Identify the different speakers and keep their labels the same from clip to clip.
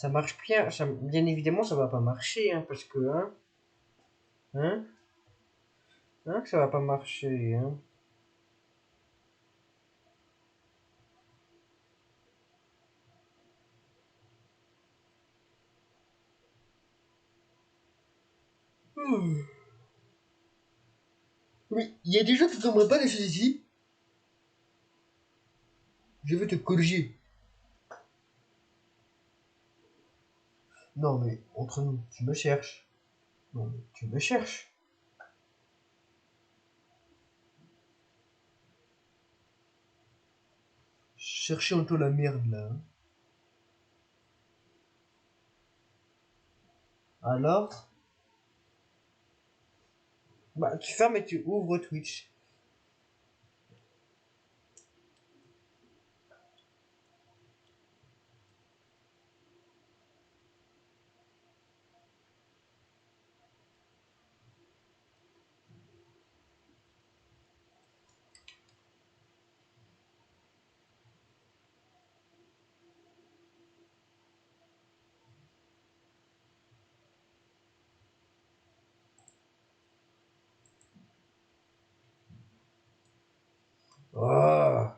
Speaker 1: Ça marche bien, bien évidemment, ça va pas marcher, hein, parce que, hein, que ça va pas marcher, hein. Hmm. Oui, il y a des gens qui ne comprennent pas les choses ici. Je vais te corriger. Non, mais entre nous, tu me cherches. Non, mais tu me cherches. Chercher un peu la merde là, hein. Alors, bah, tu fermes et tu ouvres Twitch. Oh.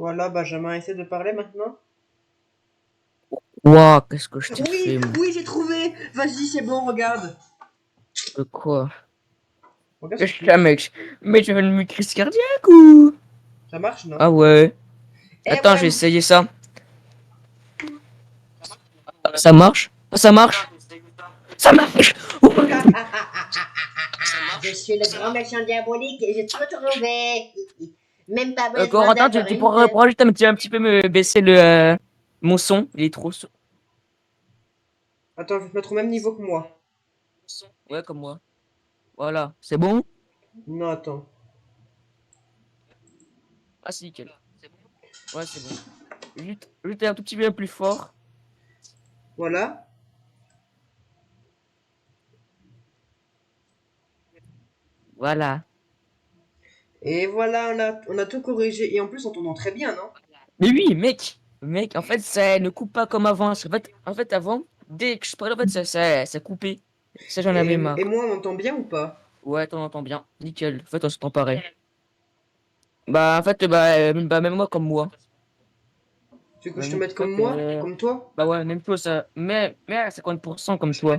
Speaker 1: Voilà, Benjamin, essaie de parler maintenant.
Speaker 2: Ouah, qu'est-ce que je t'ai
Speaker 1: Oui,
Speaker 2: fait, moi?
Speaker 1: oui, j'ai trouvé. Vas-y, c'est bon, regarde.
Speaker 2: De quoi?
Speaker 1: Regarde sur
Speaker 2: Qu'est-ce que
Speaker 1: Twitch.
Speaker 2: mec? Mais tu as une crise cardiaque ou?
Speaker 1: Ça marche, non?
Speaker 2: Ah ouais.
Speaker 1: Eh
Speaker 2: Attends,
Speaker 1: ouais.
Speaker 2: j'ai essayé ça. Ça marche? Ça marche? Ça marche! Ouais.
Speaker 1: Je suis le grand méchant diabolique et j'ai tout retrouvé. Même pas besoin
Speaker 2: Corentin,
Speaker 1: d'avoir
Speaker 2: tu
Speaker 1: une
Speaker 2: pourrais,
Speaker 1: queue.
Speaker 2: pourrais juste un petit peu me baisser mon son? Il est trop.
Speaker 1: Attends, je vais te mettre au même niveau que moi.
Speaker 2: Ouais, comme moi. Voilà. C'est bon?
Speaker 1: Non, attends.
Speaker 2: Ah, c'est nickel. Ouais, c'est bon. Juste un tout petit peu plus fort.
Speaker 1: Voilà.
Speaker 2: Voilà.
Speaker 1: Et voilà, on a tout corrigé. Et en plus, on t'entend très bien, non?
Speaker 2: Mais oui, mec! Mec, en fait, ça ne coupe pas comme avant. En fait, avant, dès que je parlais, en fait, ça coupait. Ça, j'en avais
Speaker 1: Et
Speaker 2: marre.
Speaker 1: moi, on m'entend bien ou pas?
Speaker 2: Ouais, t'en entends bien. Nickel. En fait, on s'entend pareil. Bah, en fait, bah, même moi comme moi.
Speaker 1: Tu veux que je te
Speaker 2: Même,
Speaker 1: mette
Speaker 2: en
Speaker 1: comme
Speaker 2: fait,
Speaker 1: moi? Comme toi?
Speaker 2: bah ouais, même chose. Mais à 50% comme toi.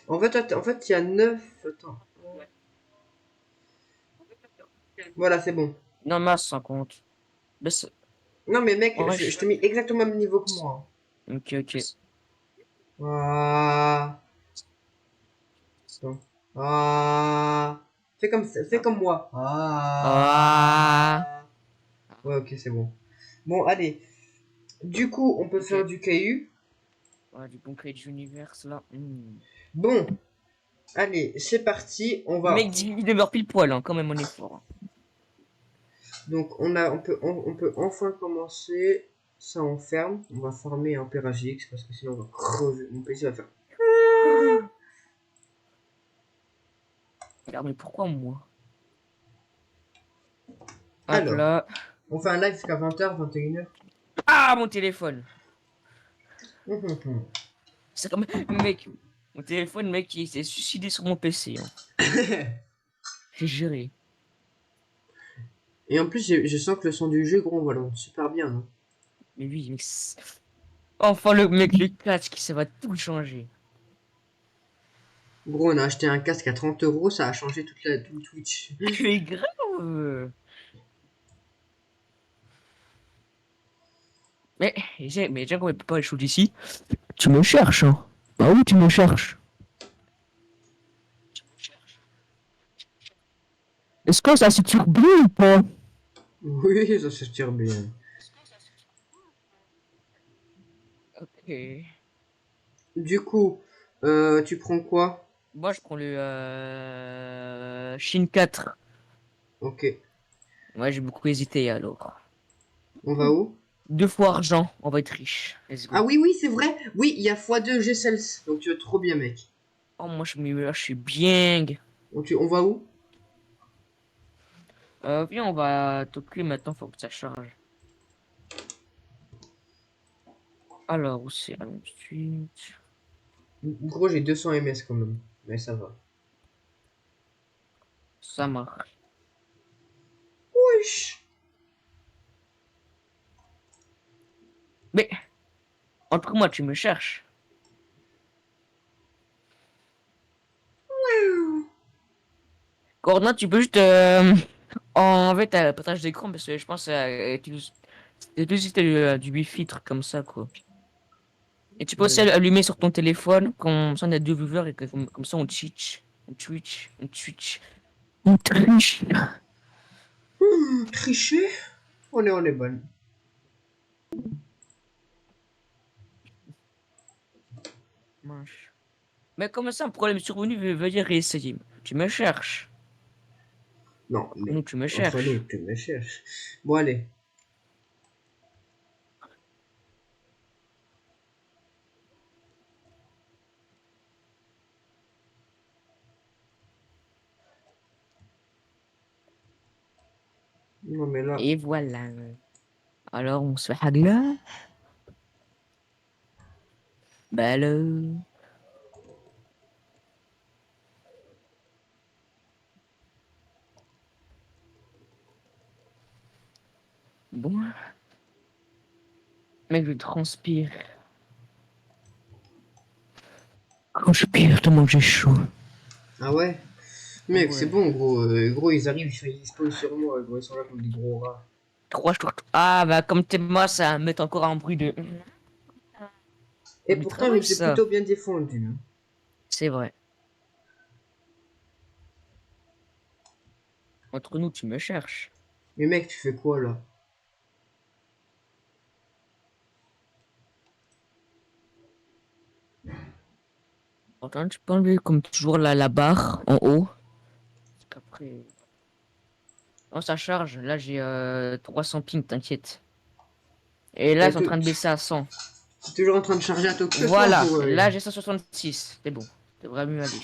Speaker 1: En fait, il y a 9. Attends. Voilà, c'est bon.
Speaker 2: Non, mais à 50. Baisse.
Speaker 1: Non, mais mec,
Speaker 2: Ouais,
Speaker 1: je te mets exactement au même niveau que moi, hein.
Speaker 2: ok, ok.
Speaker 1: Ah. Attends. Ah. Fais comme moi.
Speaker 2: Ah.
Speaker 1: Ah. Ouais, ok, c'est bon. Bon, allez. Du coup, on peut faire
Speaker 2: Ok.
Speaker 1: du caillou.
Speaker 2: Ouais, du concret d'univers, là.
Speaker 1: Bon, allez, c'est parti. On va.
Speaker 2: Mec, il demeure pile poil, hein, quand même, on est fort.
Speaker 1: Donc, on peut enfin commencer. Ça, on ferme. On va former un Péragix parce que sinon, on va crever. Mon PC va faire.
Speaker 2: Regarde, mais pourquoi moi? Hop
Speaker 1: Alors,
Speaker 2: là.
Speaker 1: on fait un live jusqu'à 20h, 21h.
Speaker 2: Ah, mon téléphone! C'est comme. Mec, mon téléphone, mec, il s'est suicidé sur mon PC, hein. J'ai géré.
Speaker 1: Et en plus, je sens que le son du jeu gronde, super bien, non?
Speaker 2: Mais oui, mec. Enfin, le casque, ça va tout changer.
Speaker 1: Gros, on a acheté un casque à 30 euros, ça a changé tout le Twitch.
Speaker 2: Mais grave! Mais j'ai qu'on peut pas les choses d'ici. Tu me cherches, hein? Bah oui, tu me cherches. Est-ce que ça se tire bien ou pas?
Speaker 1: Oui, ça se tire bien.
Speaker 2: Ok.
Speaker 1: Du coup, tu prends quoi?
Speaker 2: Moi, je prends le Chine 4.
Speaker 1: Ok.
Speaker 2: Ouais, j'ai beaucoup hésité alors.
Speaker 1: On va où?
Speaker 2: Deux fois argent, on va être riche. Let's
Speaker 1: Ah
Speaker 2: go.
Speaker 1: oui, oui, c'est vrai. Oui, il y a x2 G-Cells. Donc tu es trop bien, mec.
Speaker 2: Oh, moi, je suis bien.
Speaker 1: Donc, on va où?
Speaker 2: Viens, on va Tokyo maintenant, faut que ça charge. Alors, où c'est? Allons tout de suite.
Speaker 1: Gros, j'ai 200 ms quand même. Mais ça va.
Speaker 2: Ça marche.
Speaker 1: Wesh.
Speaker 2: Mais, entre moi, tu me cherches. Coordonnées, tu peux juste en fait partage d'écran parce que je pense c'est plus si t'as du filtre comme ça quoi. Et tu peux aussi
Speaker 1: Vas-y.
Speaker 2: allumer sur ton téléphone comme ça on a deux viewers et que comme ça on Twitch, on Twitch, on Twitch, on Twitch.
Speaker 1: Tricher? On est bonne.
Speaker 2: Mince. Mais comme ça un problème est survenu, veuillez réessayer. Tu me cherches.
Speaker 1: Non,
Speaker 2: Entre
Speaker 1: mais
Speaker 2: nous, tu me
Speaker 1: entre nous,
Speaker 2: cherches.
Speaker 1: tu me cherches. Bon, allez. Non, mais là.
Speaker 2: Et voilà. Alors on se fait hagla. Bah le. Bon. Mec, je transpire. Quand je pire, tellement que j'ai chaud.
Speaker 1: Ah ouais? Mec, c'est
Speaker 2: Ouais.
Speaker 1: bon, gros. Gros, ils arrivent, ils spawnent sur moi. Gros, ils sont là comme des gros rats.
Speaker 2: Trois jours. Ah, bah, comme t'es moi, ça va mettre encore un bruit de.
Speaker 1: Et
Speaker 2: Du
Speaker 1: pourtant, je me
Speaker 2: travail,
Speaker 1: suis
Speaker 2: ça.
Speaker 1: plutôt bien défendu, hein.
Speaker 2: C'est vrai. Entre nous, tu me cherches.
Speaker 1: Mais mec, tu fais quoi là?
Speaker 2: Attends, tu peux enlever comme toujours la barre en haut. Parce qu'après. Oh, ça charge. Là, j'ai 300 ping, t'inquiète. Et là,
Speaker 1: T'es
Speaker 2: c'est en train de baisser à 100.
Speaker 1: toujours en train de charger à Tokyo, toi,
Speaker 2: Voilà.
Speaker 1: pour.
Speaker 2: Là, j'ai 166. C'est bon. Ça devrait mieux aller.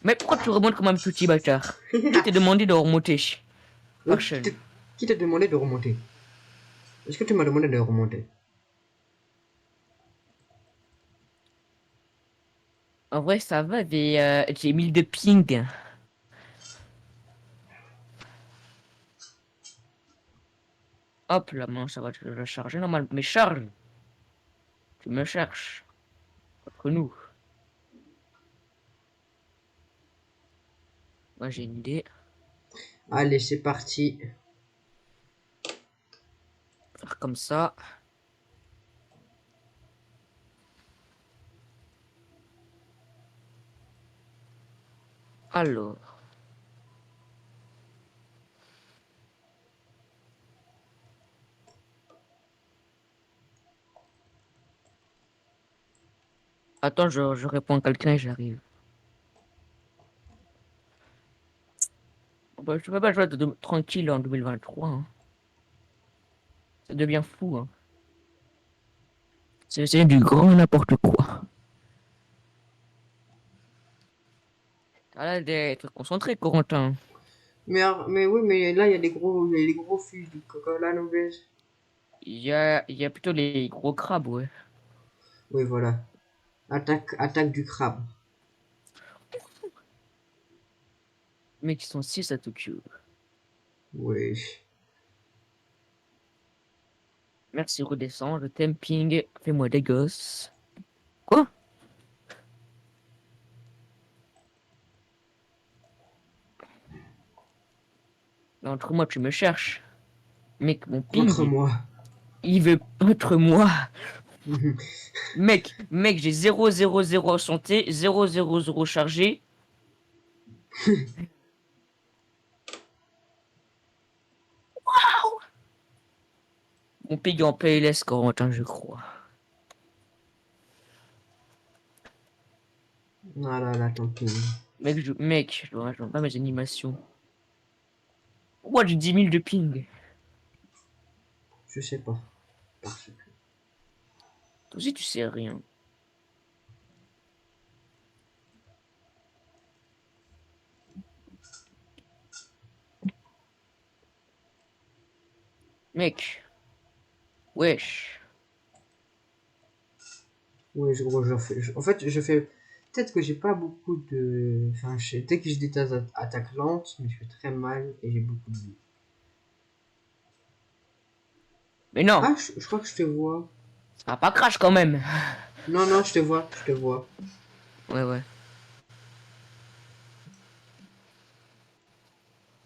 Speaker 2: Mais pourquoi tu remontes comme un petit bâtard? Qui t'a demandé de remonter?
Speaker 1: Hein,
Speaker 2: Fashion.
Speaker 1: qui t'a demandé de remonter? Est-ce que tu m'as demandé de remonter?
Speaker 2: En vrai, ça va, mais j'ai 1000 de ping. Hop là, maintenant ça va te recharger normal. Mais charge, tu me cherches. Entre nous. Moi j'ai une idée.
Speaker 1: Allez, c'est parti.
Speaker 2: Faire comme ça. Alors. Attends, je réponds à quelqu'un et j'arrive. Bah, je peux pas jouer tranquille en 2023. Hein. Ça devient fou. Hein. C'est du grand n'importe quoi. T'as l'air d'être concentré, Corentin.
Speaker 1: Mais oui, mais là, il y a des gros fils du Coca-Cola Nobles.
Speaker 2: Il y a plutôt les gros crabes, ouais.
Speaker 1: Oui, voilà. Attaque du crabe.
Speaker 2: Mais qui sont 6 à Tokyo.
Speaker 1: Oui.
Speaker 2: Merci, redescends. Je t'aime, ping. Fais-moi des gosses. Quoi? Mais entre moi, tu me cherches. Mec, mon
Speaker 1: Contre
Speaker 2: ping,
Speaker 1: moi.
Speaker 2: il veut pas être moi. Mec, j'ai 0 santé, 0 chargé. Mon pig est en PLS, Corentin, je crois.
Speaker 1: Ah là là, tant pis.
Speaker 2: Je vois pas mes animations. Pourquoi j'ai 10 000 de ping?
Speaker 1: Je sais pas. Parce que...
Speaker 2: Toi aussi, tu sais rien. Mec, wesh.
Speaker 1: Ouais, gros, en fait, je fais. Peut-être que j'ai pas beaucoup de. Enfin, dès que j'ai des attaques lentes, mais je fais très mal et j'ai beaucoup de vie.
Speaker 2: Mais non,
Speaker 1: Ah, je crois que je te vois.
Speaker 2: ça va pas crash quand même.
Speaker 1: Non, non, je te vois, je te vois.
Speaker 2: Ouais, ouais.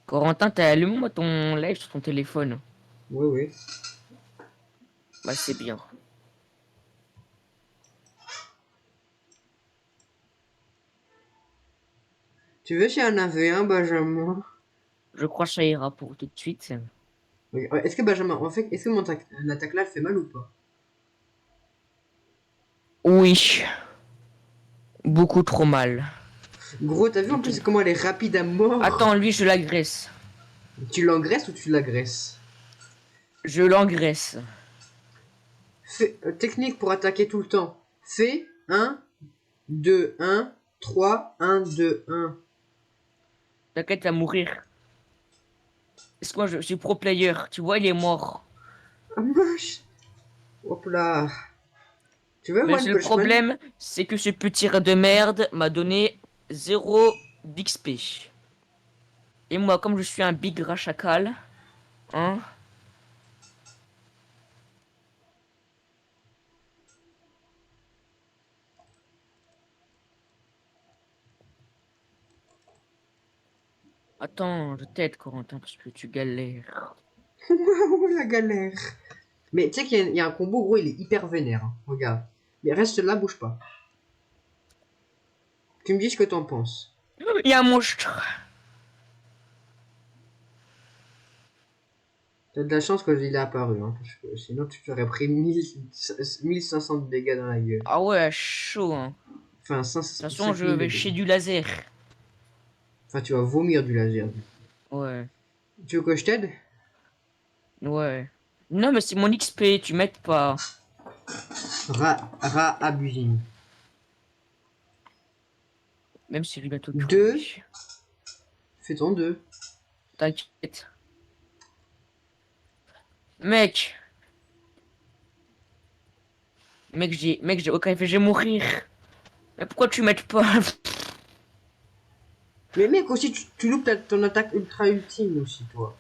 Speaker 2: Corentin, t'as allumé moi ton live sur ton téléphone.
Speaker 1: Oui, oui.
Speaker 2: Bah, c'est bien.
Speaker 1: Tu veux, s'il y en avait un, Benjamin?
Speaker 2: Je crois que ça ira pour tout de suite.
Speaker 1: Oui, ouais, est-ce que Benjamin, en fait, est-ce que l'attaque là fait mal ou pas?
Speaker 2: Oui, beaucoup trop mal.
Speaker 1: Gros, t'as vu en plus comment elle est rapide à mort?
Speaker 2: Attends, lui, je l'agresse.
Speaker 1: Tu l'engraisses ou tu l'agresses?
Speaker 2: Je l'engraisse.
Speaker 1: Technique pour attaquer tout le temps. Fais 1, 2, 1, 3, 1, 2, 1.
Speaker 2: T'inquiète à mourir. Est-ce que moi, je suis pro player? Tu vois, il est mort.
Speaker 1: Ah, moche. Hop là. Tu veux
Speaker 2: Mais le
Speaker 1: One
Speaker 2: seul
Speaker 1: Punch Man?
Speaker 2: problème, c'est que ce petit rat de merde m'a donné 0 d'XP. Et moi, comme je suis un big rat chacal, hein? Attends, je t'aide, Corentin, parce que tu galères.
Speaker 1: Oh la galère. Mais tu sais qu'il y a un combo, gros, il est hyper vénère, hein. Regarde. Mais reste là, bouge pas. Tu me dis ce que t'en penses.
Speaker 2: Il y a un monstre.
Speaker 1: T'as de la chance que il est apparu, hein, parce que sinon tu t'aurais pris 1500 de dégâts dans la gueule.
Speaker 2: Ah ouais, chaud, hein.
Speaker 1: Enfin,
Speaker 2: De toute façon, je
Speaker 1: 5000 de
Speaker 2: vais
Speaker 1: dégâts.
Speaker 2: chez du laser.
Speaker 1: Enfin, tu vas vomir du laser, du coup.
Speaker 2: Ouais,
Speaker 1: Tu veux que je t'aide?
Speaker 2: ouais. Non, mais c'est mon XP, tu m'aides pas.
Speaker 1: Abusine.
Speaker 2: Même si je vais bientôt crever.
Speaker 1: 2, fais ton 2.
Speaker 2: T'inquiète. Mec, mec, j'ai aucun effet, je vais mourir. Mais pourquoi tu m'aides pas?
Speaker 1: Mais mec, aussi, tu loupes ton attaque ultra ultime aussi, toi.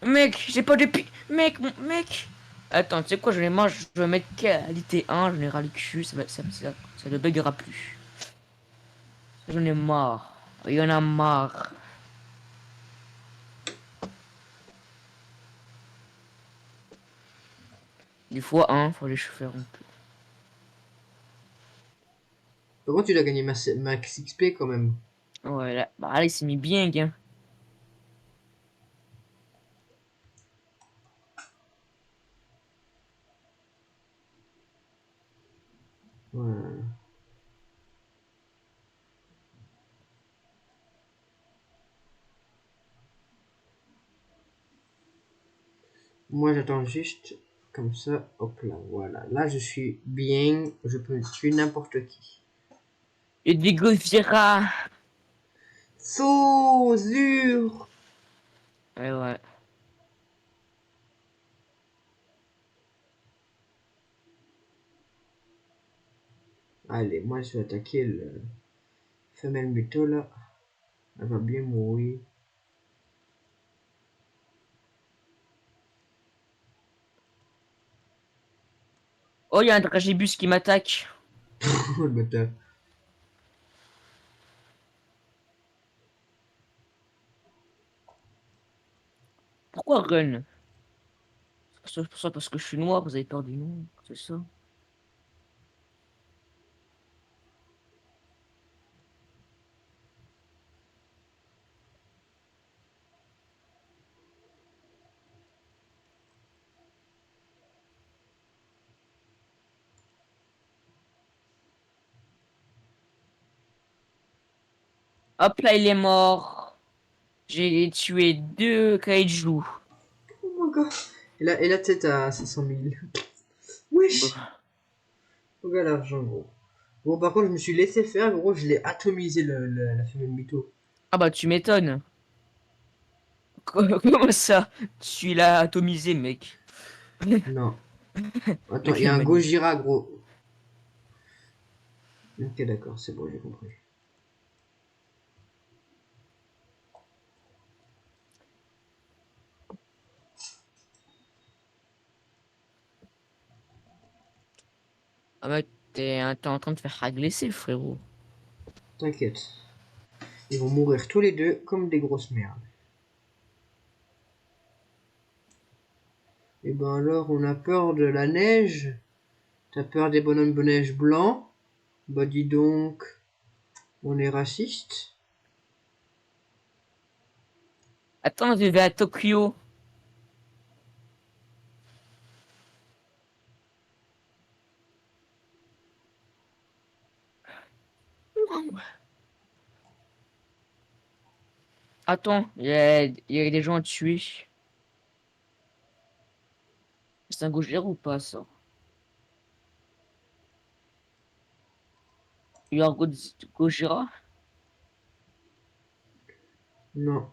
Speaker 2: Mec, j'ai pas de mec. Attends, tu sais quoi, je vais manger, je vais mettre qualité 1, j'en ai ras le cul, ça ne buggera plus. J'en ai marre. Il y en a marre. Des fois, hein, faut les chauffer un peu.
Speaker 1: Par contre, tu dois gagner max XP quand même.
Speaker 2: Ouais, là, bah là, il s'est mis bien, gars.
Speaker 1: Ouais. Moi, j'attends juste comme ça. Hop là, voilà. Là, je suis bien. Je peux tuer n'importe qui.
Speaker 2: Et dégoûtera.
Speaker 1: So dur.
Speaker 2: Ouais, ouais.
Speaker 1: Allez, moi, je vais attaquer le femelle métaux là. Elle va bien mourir.
Speaker 2: Oh, il y a un dragibus qui m'attaque.
Speaker 1: Le bâtard.
Speaker 2: Pourquoi run? C'est pour ça parce que je suis noir, vous avez peur du nom, c'est ça? Hop là, il est mort. J'ai tué 2 kaiju.
Speaker 1: Oh my god. Et la tête à 500 000. Wesh.
Speaker 2: Bah.
Speaker 1: Regarde l'argent, gros. Bon, par contre, je me suis laissé faire, gros. Je l'ai atomisé, la femelle mytho.
Speaker 2: Ah bah tu m'étonnes. Comment ça? Tu l'as atomisé, mec.
Speaker 1: Non. Attends, il
Speaker 2: Mec,
Speaker 1: y
Speaker 2: le
Speaker 1: a un
Speaker 2: manu.
Speaker 1: Gojira, gros. Ok, d'accord, c'est bon, j'ai compris.
Speaker 2: Ah mec, t'es en train de faire agresser, frérot.
Speaker 1: T'inquiète. Ils vont mourir tous les deux comme des grosses merdes. Et ben alors, on a peur de la neige. T'as peur des bonhommes de neige blancs. Bah dis donc, on est raciste.
Speaker 2: Attends, je vais à Tokyo. Attends, il y a des gens à tuer. C'est un Gojira ou pas, ça? Il y a un Gojira?
Speaker 1: Non,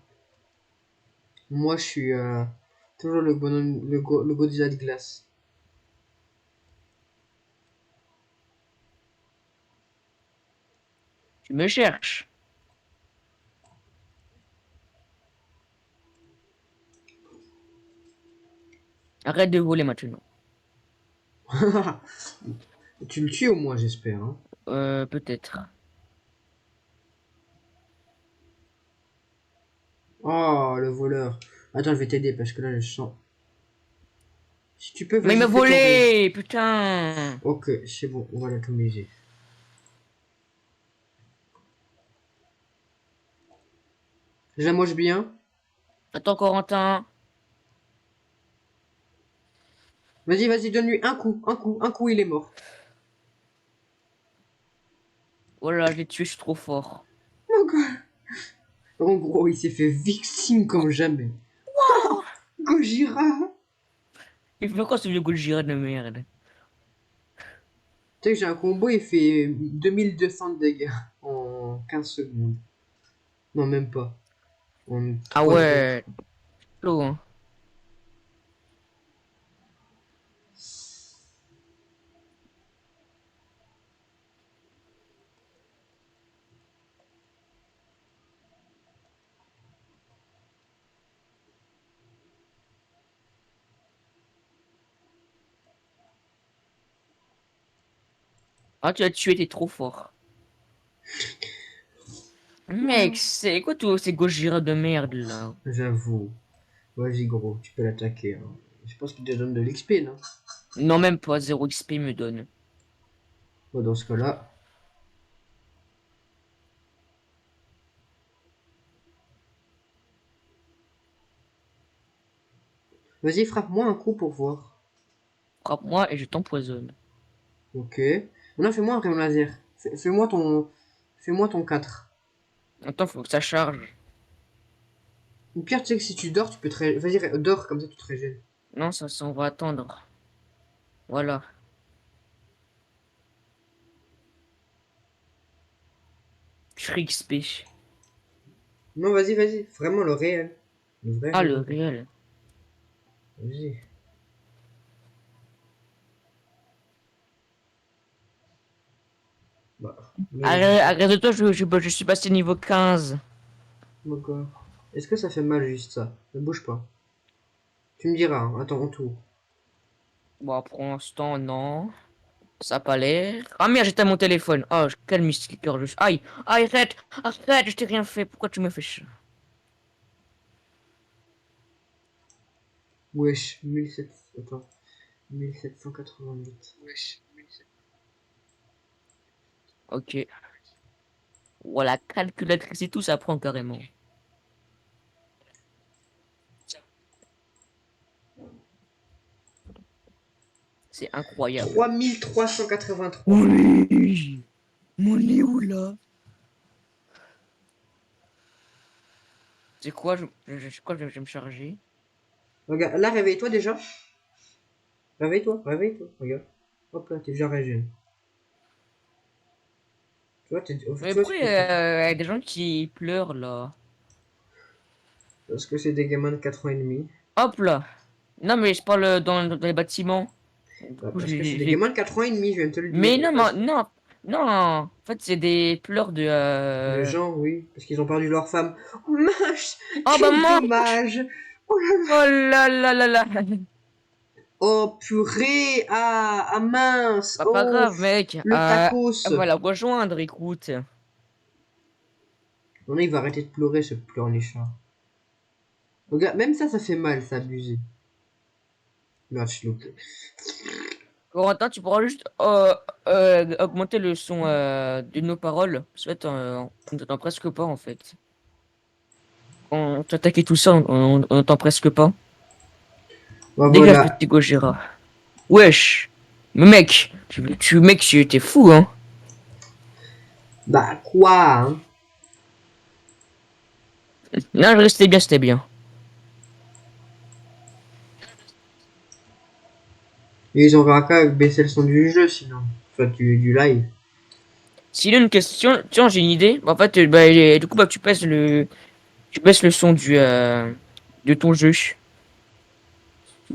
Speaker 1: moi je suis toujours le bonhomme, le Godzilla de glace.
Speaker 2: Tu me cherches. Arrête de voler maintenant.
Speaker 1: Tu le tues au moins, j'espère. Hein.
Speaker 2: Peut-être.
Speaker 1: Oh, le voleur. Attends, je vais t'aider parce que là, je sens. Si tu peux,
Speaker 2: Mais il
Speaker 1: vas-y,
Speaker 2: m'a
Speaker 1: fais ton rêve.
Speaker 2: volé, putain.
Speaker 1: Ok, c'est bon, on va l'atomiser. Je la moche bien.
Speaker 2: Attends, Corentin.
Speaker 1: Vas-y, vas-y, donne-lui un coup, il est mort.
Speaker 2: Voilà, je l'ai tué, je suis trop fort.
Speaker 1: Oh, God. En gros, il s'est fait victime comme jamais.
Speaker 2: Wow.
Speaker 1: Gojira.
Speaker 2: Il fait quoi ce vieux Gojira de merde?
Speaker 1: Tu sais que j'ai un combo, il fait 2200 de dégâts en 15 secondes. Non, même pas. En
Speaker 2: Ah
Speaker 1: 3 secondes.
Speaker 2: ouais, chaud, hein. Ah, tu as tué, t'es trop fort. Mec, c'est quoi tous ces Gojira de merde là?
Speaker 1: J'avoue. Vas-y, gros, tu peux l'attaquer. Hein. Je pense qu'il te donne de l'XP, non?
Speaker 2: Non, même pas 0 XP me donne.
Speaker 1: Bon, dans ce cas-là. Vas-y, frappe-moi un coup pour voir.
Speaker 2: Frappe-moi et je t'empoisonne.
Speaker 1: Ok. Maintenant, fais-moi un rayon laser. Fais-moi ton. Fais-moi ton 4.
Speaker 2: Attends, faut que ça charge.
Speaker 1: Ou pire, tu sais que si tu dors, tu peux te Vas-y, dors, comme ça tu te régènes.
Speaker 2: Non, ça on va attendre. Voilà. Free XP.
Speaker 1: Non, vas-y, vas-y. Vraiment le réel. Le vrai
Speaker 2: Ah, le
Speaker 1: réel.
Speaker 2: réel.
Speaker 1: Vas-y. Bah, vas-y.
Speaker 2: Arrête de toi, je suis passé niveau 15.
Speaker 1: D'accord. Est-ce que ça fait mal juste ça? Ne bouge pas. Tu me diras, hein. Attends, on tourne.
Speaker 2: Bon, pour l'instant, non. Ça a pas l'air. Ah merde, j'étais à mon téléphone. Oh, quel mystiqueur je suis. Aïe, aïe, arrête, je t'ai rien fait. Pourquoi tu me fais ça?
Speaker 1: Wesh, 1700. Attends. 1788.
Speaker 2: Ok. Voilà, calculatrice et tout, ça prend carrément. C'est incroyable.
Speaker 1: 3383.
Speaker 2: Oui, mon est où là? C'est quoi, je vais me charger.
Speaker 1: Regarde, là, réveille-toi déjà. Réveille-toi, réveille-toi. Regarde. Hop là, t'es déjà régène. Tu vois,
Speaker 2: Mais
Speaker 1: tu vois,
Speaker 2: pourquoi il y a des gens qui pleurent là?
Speaker 1: parce que c'est des gamins de 4 ans et demi.
Speaker 2: Hop là! Non, mais je parle dans les bâtiments. Du
Speaker 1: Bah,
Speaker 2: coup,
Speaker 1: parce que c'est des gamins de 4 ans et demi, je viens de te le dire.
Speaker 2: Mais non, non, non! En fait, c'est des pleurs de.
Speaker 1: De gens, oui, parce qu'ils ont perdu leur femme. Oh, mince,
Speaker 2: Oh bah
Speaker 1: quel
Speaker 2: mange!
Speaker 1: dommage. Oh là là.
Speaker 2: Oh là là là là!
Speaker 1: Oh purée, ah, ah mince.
Speaker 2: Bah, pas
Speaker 1: Oh,
Speaker 2: grave, mec.
Speaker 1: le tacos.
Speaker 2: On va la rejoindre, écoute.
Speaker 1: Non, il va arrêter de pleurer, ce pleurnichat. Regarde, même ça fait mal, c'est abusé. Match loupé.
Speaker 2: Corentin, tu pourras juste augmenter le son de nos paroles. En fait, on n'entend presque pas, en fait. Quand on t'attaque et tout ça, on n'entend presque pas.
Speaker 1: Bah
Speaker 2: Dégage,
Speaker 1: voilà.
Speaker 2: petit Gojira. Wesh! Mais mec, mec, tu étais fou, hein?
Speaker 1: Bah quoi, hein.
Speaker 2: Non, je restais bien, c'était bien.
Speaker 1: Et ils ont qu'à baisser le son du jeu, sinon. Enfin, du live.
Speaker 2: S'il y a une question, tiens, j'ai une idée. En fait, bah, du coup, bah, tu baisses le son de ton jeu. Tu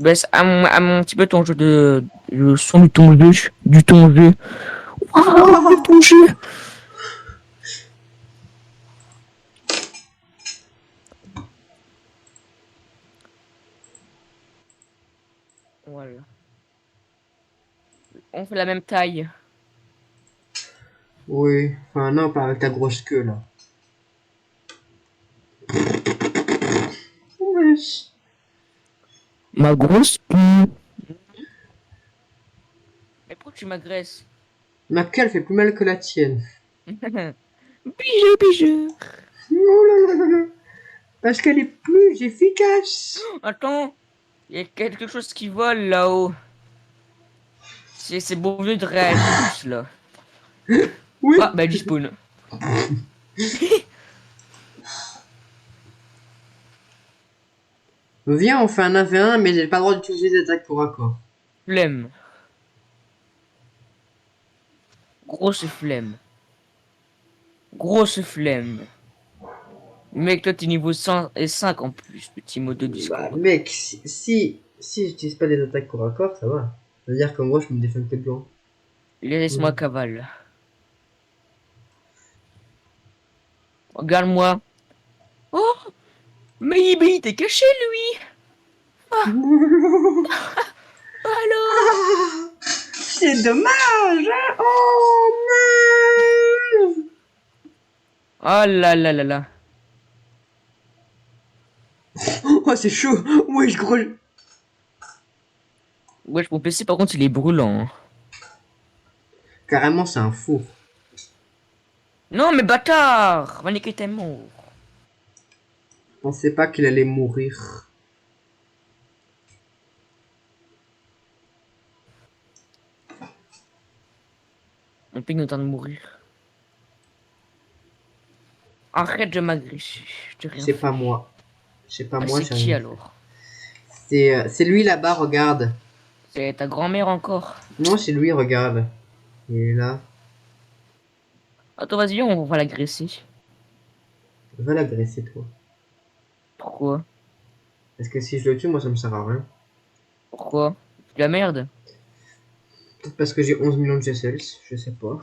Speaker 2: baisses un petit peu ton jeu le son de ton jeu, du ton jeu. Waouh, de
Speaker 1: Wouah.
Speaker 2: ton jeu. Voilà. On fait la même taille.
Speaker 1: Oui. Enfin, non, pas avec ta grosse queue, là. Wesh.
Speaker 2: Ma grosse. Mais pourquoi tu m'agresses?
Speaker 1: Ma queue, elle fait plus mal que la tienne.
Speaker 2: Bijou, bijou.
Speaker 1: Oh là là là là. Parce qu'elle est plus efficace.
Speaker 2: Attends, il y a quelque chose qui vole là-haut. C'est bon vieux de Réagibus là.
Speaker 1: Oui.
Speaker 2: Ah, bah, il spawn.
Speaker 1: Viens, on fait un 1v1, mais j'ai pas le droit d'utiliser des attaques corps à corps.
Speaker 2: Flemme. Grosse flemme. Grosse flemme. Mec, toi, t'es niveau 105 en plus, petit mot de
Speaker 1: Bah,
Speaker 2: Discord.
Speaker 1: mec, si j'utilise pas des attaques corps à corps, ça va. C'est-à-dire que moi, je me défends que de loin.
Speaker 2: Laisse-moi
Speaker 1: Mm.
Speaker 2: cavale. Regarde-moi. Oh, mais il était caché, lui. Ah, alors.
Speaker 1: Ah, c'est dommage, hein. Oh, mince.
Speaker 2: Oh là là là là.
Speaker 1: Oh, c'est chaud. Ouais, je gros.
Speaker 2: Wesh, mon PC, par contre, il est brûlant, hein.
Speaker 1: Carrément, c'est un four.
Speaker 2: Non, mais bâtard. Va niquer tes mots.
Speaker 1: Je pensais pas qu'il allait mourir.
Speaker 2: Mon ping est en train de mourir. Arrête de m'agresser. Je t'ai rien
Speaker 1: C'est pas
Speaker 2: fait.
Speaker 1: moi. C'est pas
Speaker 2: Ah,
Speaker 1: moi,
Speaker 2: c'est
Speaker 1: j'ai
Speaker 2: qui
Speaker 1: rien fait.
Speaker 2: alors?
Speaker 1: C'est lui là-bas, regarde.
Speaker 2: C'est ta grand-mère encore.
Speaker 1: Non, c'est lui, regarde. Il est là.
Speaker 2: Attends, vas-y, on va l'agresser.
Speaker 1: Va l'agresser, toi.
Speaker 2: Pourquoi?
Speaker 1: Parce que si je le tue, moi, ça me sert à rien.
Speaker 2: Pourquoi? De la merde.
Speaker 1: Peut-être parce que j'ai 11 millions de G-Cells, je sais pas.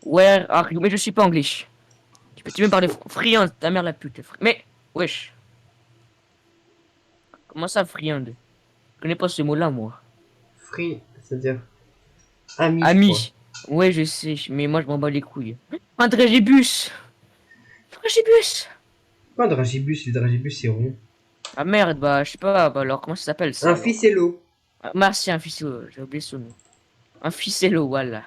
Speaker 2: Ouais, mais je suis pas anglais. Tu veux me parler friande, ta mère la pute. Mais, wesh. Comment ça, friande? Je connais pas ce mot-là, moi.
Speaker 1: Free, c'est-à-dire ami, je crois.
Speaker 2: Ami. Ouais, je sais, mais moi, je m'en bats les couilles. Un dragibus. Dragibus.
Speaker 1: Pas un dragibus, le dragibus, c'est rond.
Speaker 2: Ah merde, bah, je sais pas, bah, alors, comment ça s'appelle ça,
Speaker 1: Un
Speaker 2: alors?
Speaker 1: ficello.
Speaker 2: Ah, merci, un ficello, j'ai oublié son nom. Un ficello, voilà.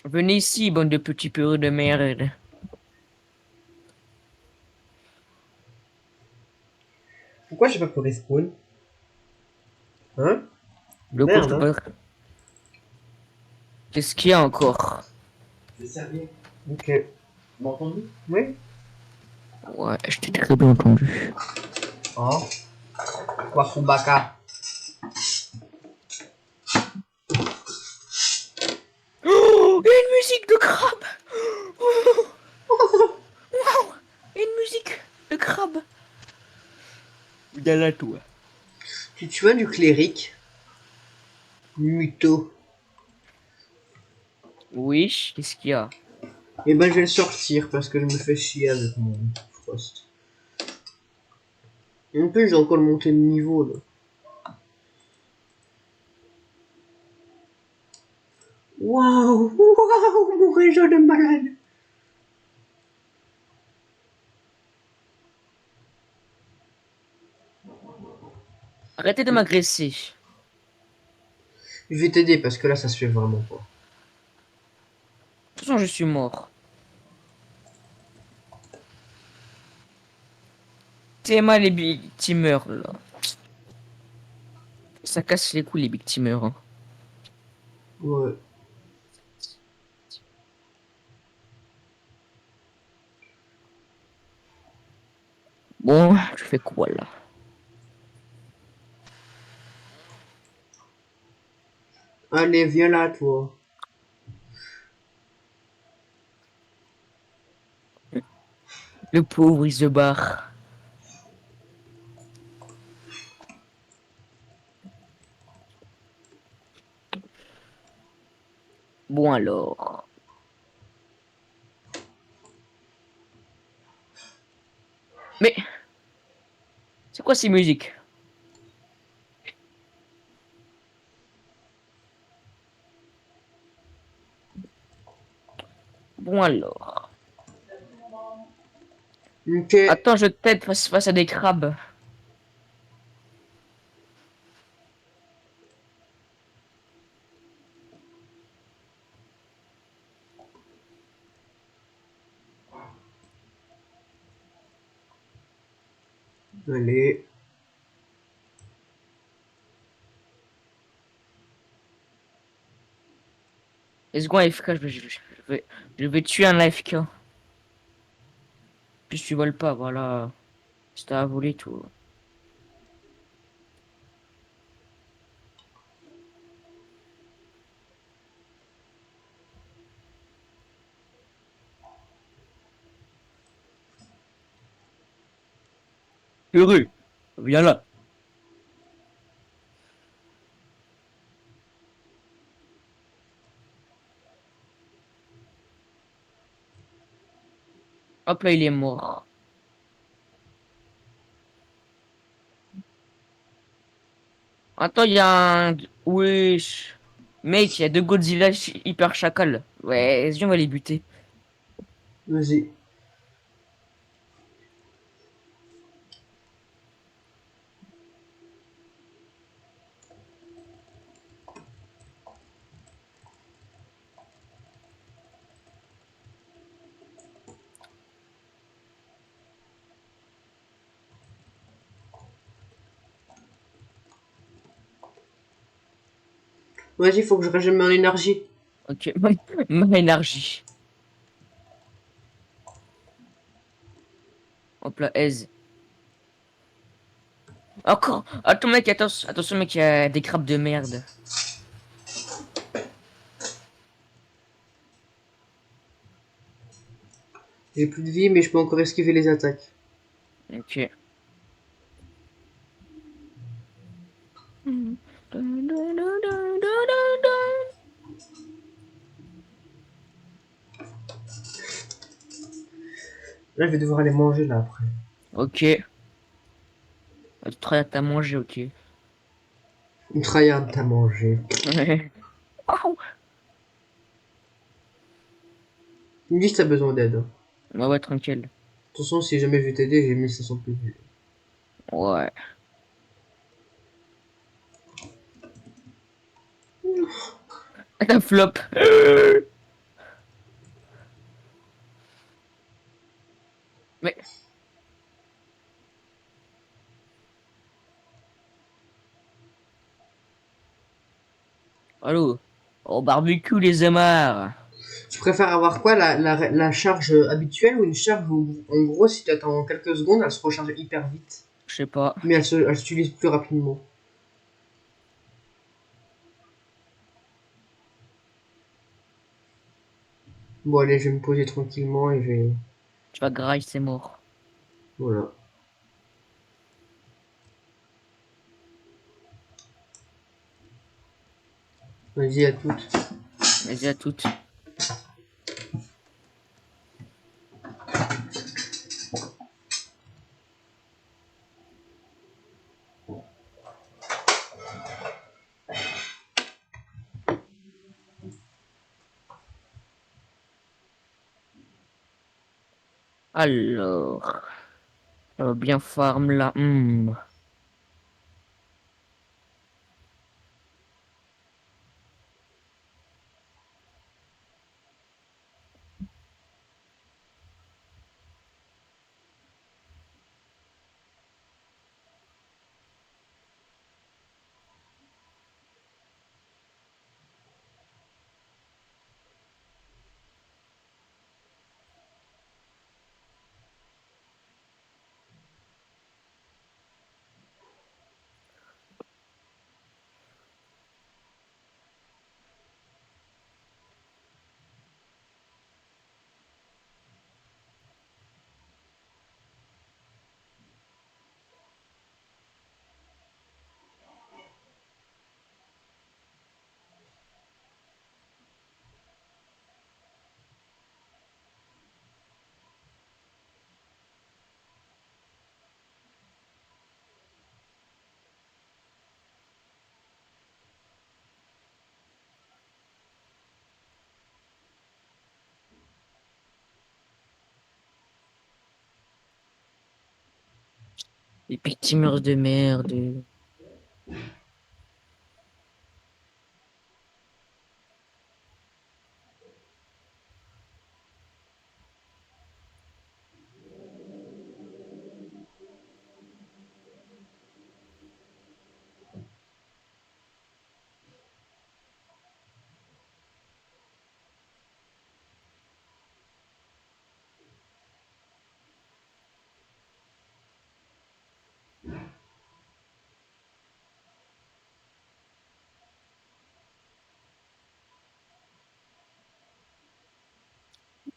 Speaker 2: Venez ici, bande de petits peureux de merde.
Speaker 1: Pourquoi j'ai pas pu respawn? Hein?
Speaker 2: Le coup, je
Speaker 1: Merde,
Speaker 2: peux
Speaker 1: hein?
Speaker 2: pas. Qu'est-ce qu'il y a encore?
Speaker 1: Je vais servir. Ok. Tu m'as entendu? Oui.
Speaker 2: Ouais, je t'ai très bien entendu.
Speaker 1: Oh. Wakubaka.
Speaker 2: Oh, une musique de crabe! Oh, wow, une musique de crabe! Y'a toi.
Speaker 1: Tu as du cléric? Muto.
Speaker 2: Oui, qu'est-ce qu'il y a?
Speaker 1: Eh ben, je vais le sortir parce que je me fais chier avec mon Frost. En plus, j'ai encore monté le niveau là. Waouh! Waouh! Mon réseau de malade!
Speaker 2: Arrêtez de m'agresser.
Speaker 1: Je vais t'aider parce que là, ça se fait vraiment pas.
Speaker 2: De toute façon, je suis mort. C'est mal les big teamers là. Ça casse les couilles les big teamers. Hein.
Speaker 1: Ouais.
Speaker 2: Bon, je fais quoi là?
Speaker 1: Allez, viens là, toi.
Speaker 2: Le pauvre il se barre. Bon alors. Mais c'est quoi ces musiques? Bon alors.
Speaker 1: Ok.
Speaker 2: Attends, je t'aide face à des crabes.
Speaker 1: Allez.
Speaker 2: Let's go AFK, je vais tuer un AFK. Puis tu voles pas, voilà. C'était à voler tout. Heureux, viens là. Hop là, il est mort. Attends, il y a un... Wesh. Mec, il y a deux Godzilla hyper chacal. Ouais, vas-y, on va les buter.
Speaker 1: Vas-y. Vas-y, faut que je régène mon énergie.
Speaker 2: Ok, ma énergie. Hop là, aise. Encore. Attends, mec, attention, mec, il y a des crabes de merde.
Speaker 1: J'ai plus de vie, mais je peux encore esquiver les attaques.
Speaker 2: Ok.
Speaker 1: Là, je vais devoir aller manger là après.
Speaker 2: Ok. Tu travailles à manger, ok.
Speaker 1: Une tryhard t'as mangé.
Speaker 2: Waouh.
Speaker 1: Tu me dis si t'as besoin d'aide. Hein.
Speaker 2: Ouais, ouais, tranquille.
Speaker 1: De toute façon, si jamais je vais t'aider, j'ai 1500 PV.
Speaker 2: Ouais. Ta flop. Mais, allô? Au barbecue, les amarres.
Speaker 1: Tu préfères avoir quoi, la charge habituelle ou une charge où, en gros, si tu attends quelques secondes, elle se recharge hyper vite,
Speaker 2: Je sais pas.
Speaker 1: mais elle s'utilise plus rapidement. Bon, allez, je vais me poser tranquillement et je vais.
Speaker 2: Tu vas graille, c'est mort.
Speaker 1: Voilà. Vas-y, à toutes.
Speaker 2: Vas-y à toutes. Alors, bien farm là. Les petits murs de merde.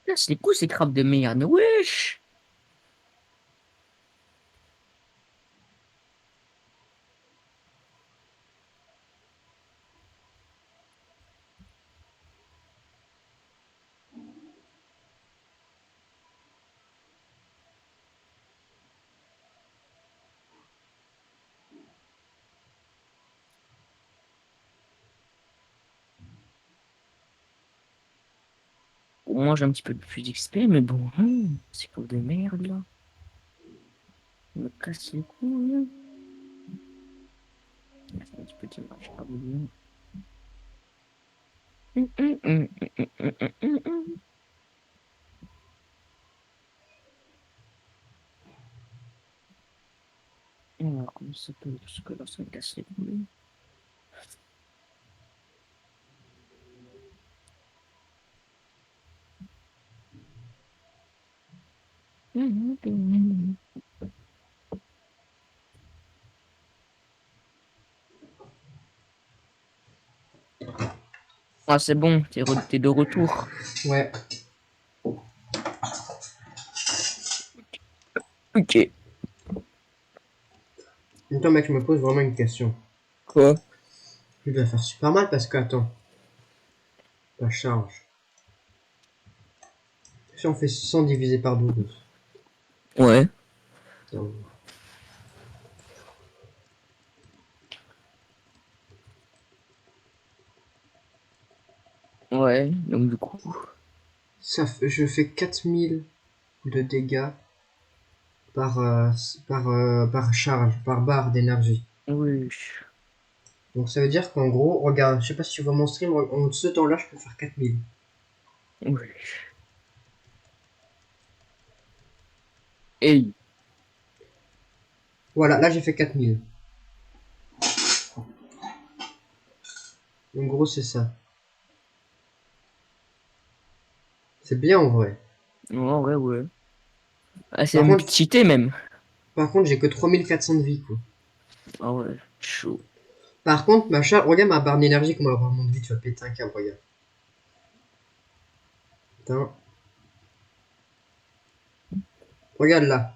Speaker 2: Là, c'est les coups, ces crabes de merde. Wesh! Au moins, j'ai un petit peu plus d'XP, mais bon, ces crabes de merde là. Ils me casse les couilles. C'est un petit peu de marche pas bien. Hum, hum, hum, hum, hum, hum, hum, hum. Alors, comment ça s'appelle? Parce que là, ça me casse les couilles. Ah, c'est bon, t'es de retour.
Speaker 1: Ouais.
Speaker 2: Ok.
Speaker 1: Attends, mec, je me pose vraiment une question.
Speaker 2: Quoi?
Speaker 1: Je dois faire super mal parce que, attends, la charge. Si on fait 100 divisé par 12.
Speaker 2: Ouais.
Speaker 1: Attends.
Speaker 2: Ouais, donc du coup.
Speaker 1: Je fais 4000 de dégâts par, par charge, par barre d'énergie.
Speaker 2: Oui.
Speaker 1: Donc ça veut dire qu'en gros, regarde, je sais pas si tu vois mon stream, en ce temps-là, je peux faire 4000.
Speaker 2: Oui. Hey.
Speaker 1: Voilà, là j'ai fait 4000. En gros, c'est ça. C'est bien en vrai.
Speaker 2: Ouais, ouais, ouais. Ah, c'est
Speaker 1: Par
Speaker 2: même
Speaker 1: contre,
Speaker 2: cheaté même.
Speaker 1: j'ai que 3400 de vie, quoi.
Speaker 2: Ah ouais, chaud.
Speaker 1: Par contre, ma charge, regarde ma barre d'énergie, comment elle remonte vite, tu vas péter un câble, regarde. Putain. Regarde là.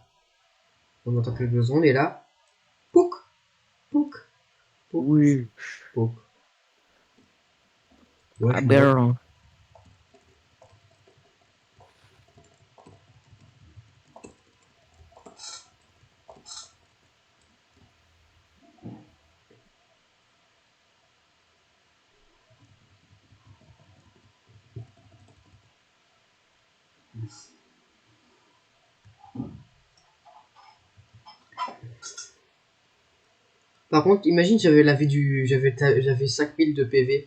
Speaker 1: On n'entend plus besoin, on est là. Pouc, pouc, pouc,
Speaker 2: Oui.
Speaker 1: pouc. Ouais, je me vois.
Speaker 2: Aberrant.
Speaker 1: Par contre, imagine, j'avais 5000 de PV.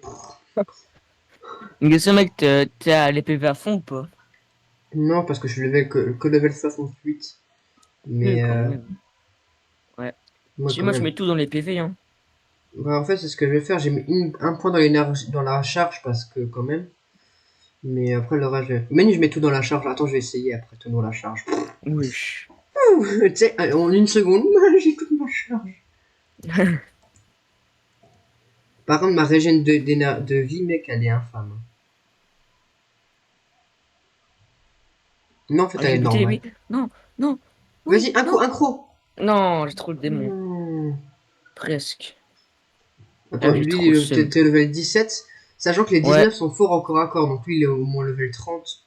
Speaker 2: Mais ce mec, t'as les PV à fond ou pas?
Speaker 1: Non, parce que je suis que level 68.
Speaker 2: Oui,
Speaker 1: Mais,
Speaker 2: quand même. Ouais.
Speaker 1: moi,
Speaker 2: Si
Speaker 1: quand
Speaker 2: moi, je
Speaker 1: même.
Speaker 2: mets tout dans les PV, hein.
Speaker 1: Bah, en fait, c'est ce que je vais faire. J'ai mis un point dans l'énergie, dans la charge, parce que, quand même. Mais après, le reste, je mets tout dans la charge. Attends, je vais essayer après tout dans la charge.
Speaker 2: Oui.
Speaker 1: Tu sais, en une seconde, j'ai toute ma charge. Par contre, ma régène de vie, mec, elle est infâme. Non, en fait,
Speaker 2: Ah,
Speaker 1: elle
Speaker 2: j'ai
Speaker 1: est
Speaker 2: buté les
Speaker 1: normale.
Speaker 2: oui. Non, non, oui,
Speaker 1: Vas-y,
Speaker 2: non.
Speaker 1: un croc.
Speaker 2: Non, j'ai trop le démon.
Speaker 1: Hmm.
Speaker 2: Presque.
Speaker 1: Attends,
Speaker 2: Ah, j'ai trop
Speaker 1: lui,
Speaker 2: le seum.
Speaker 1: t'es level 17, sachant que les
Speaker 2: Ouais.
Speaker 1: 19 sont forts au corps à corps, donc lui, il est au moins level 30.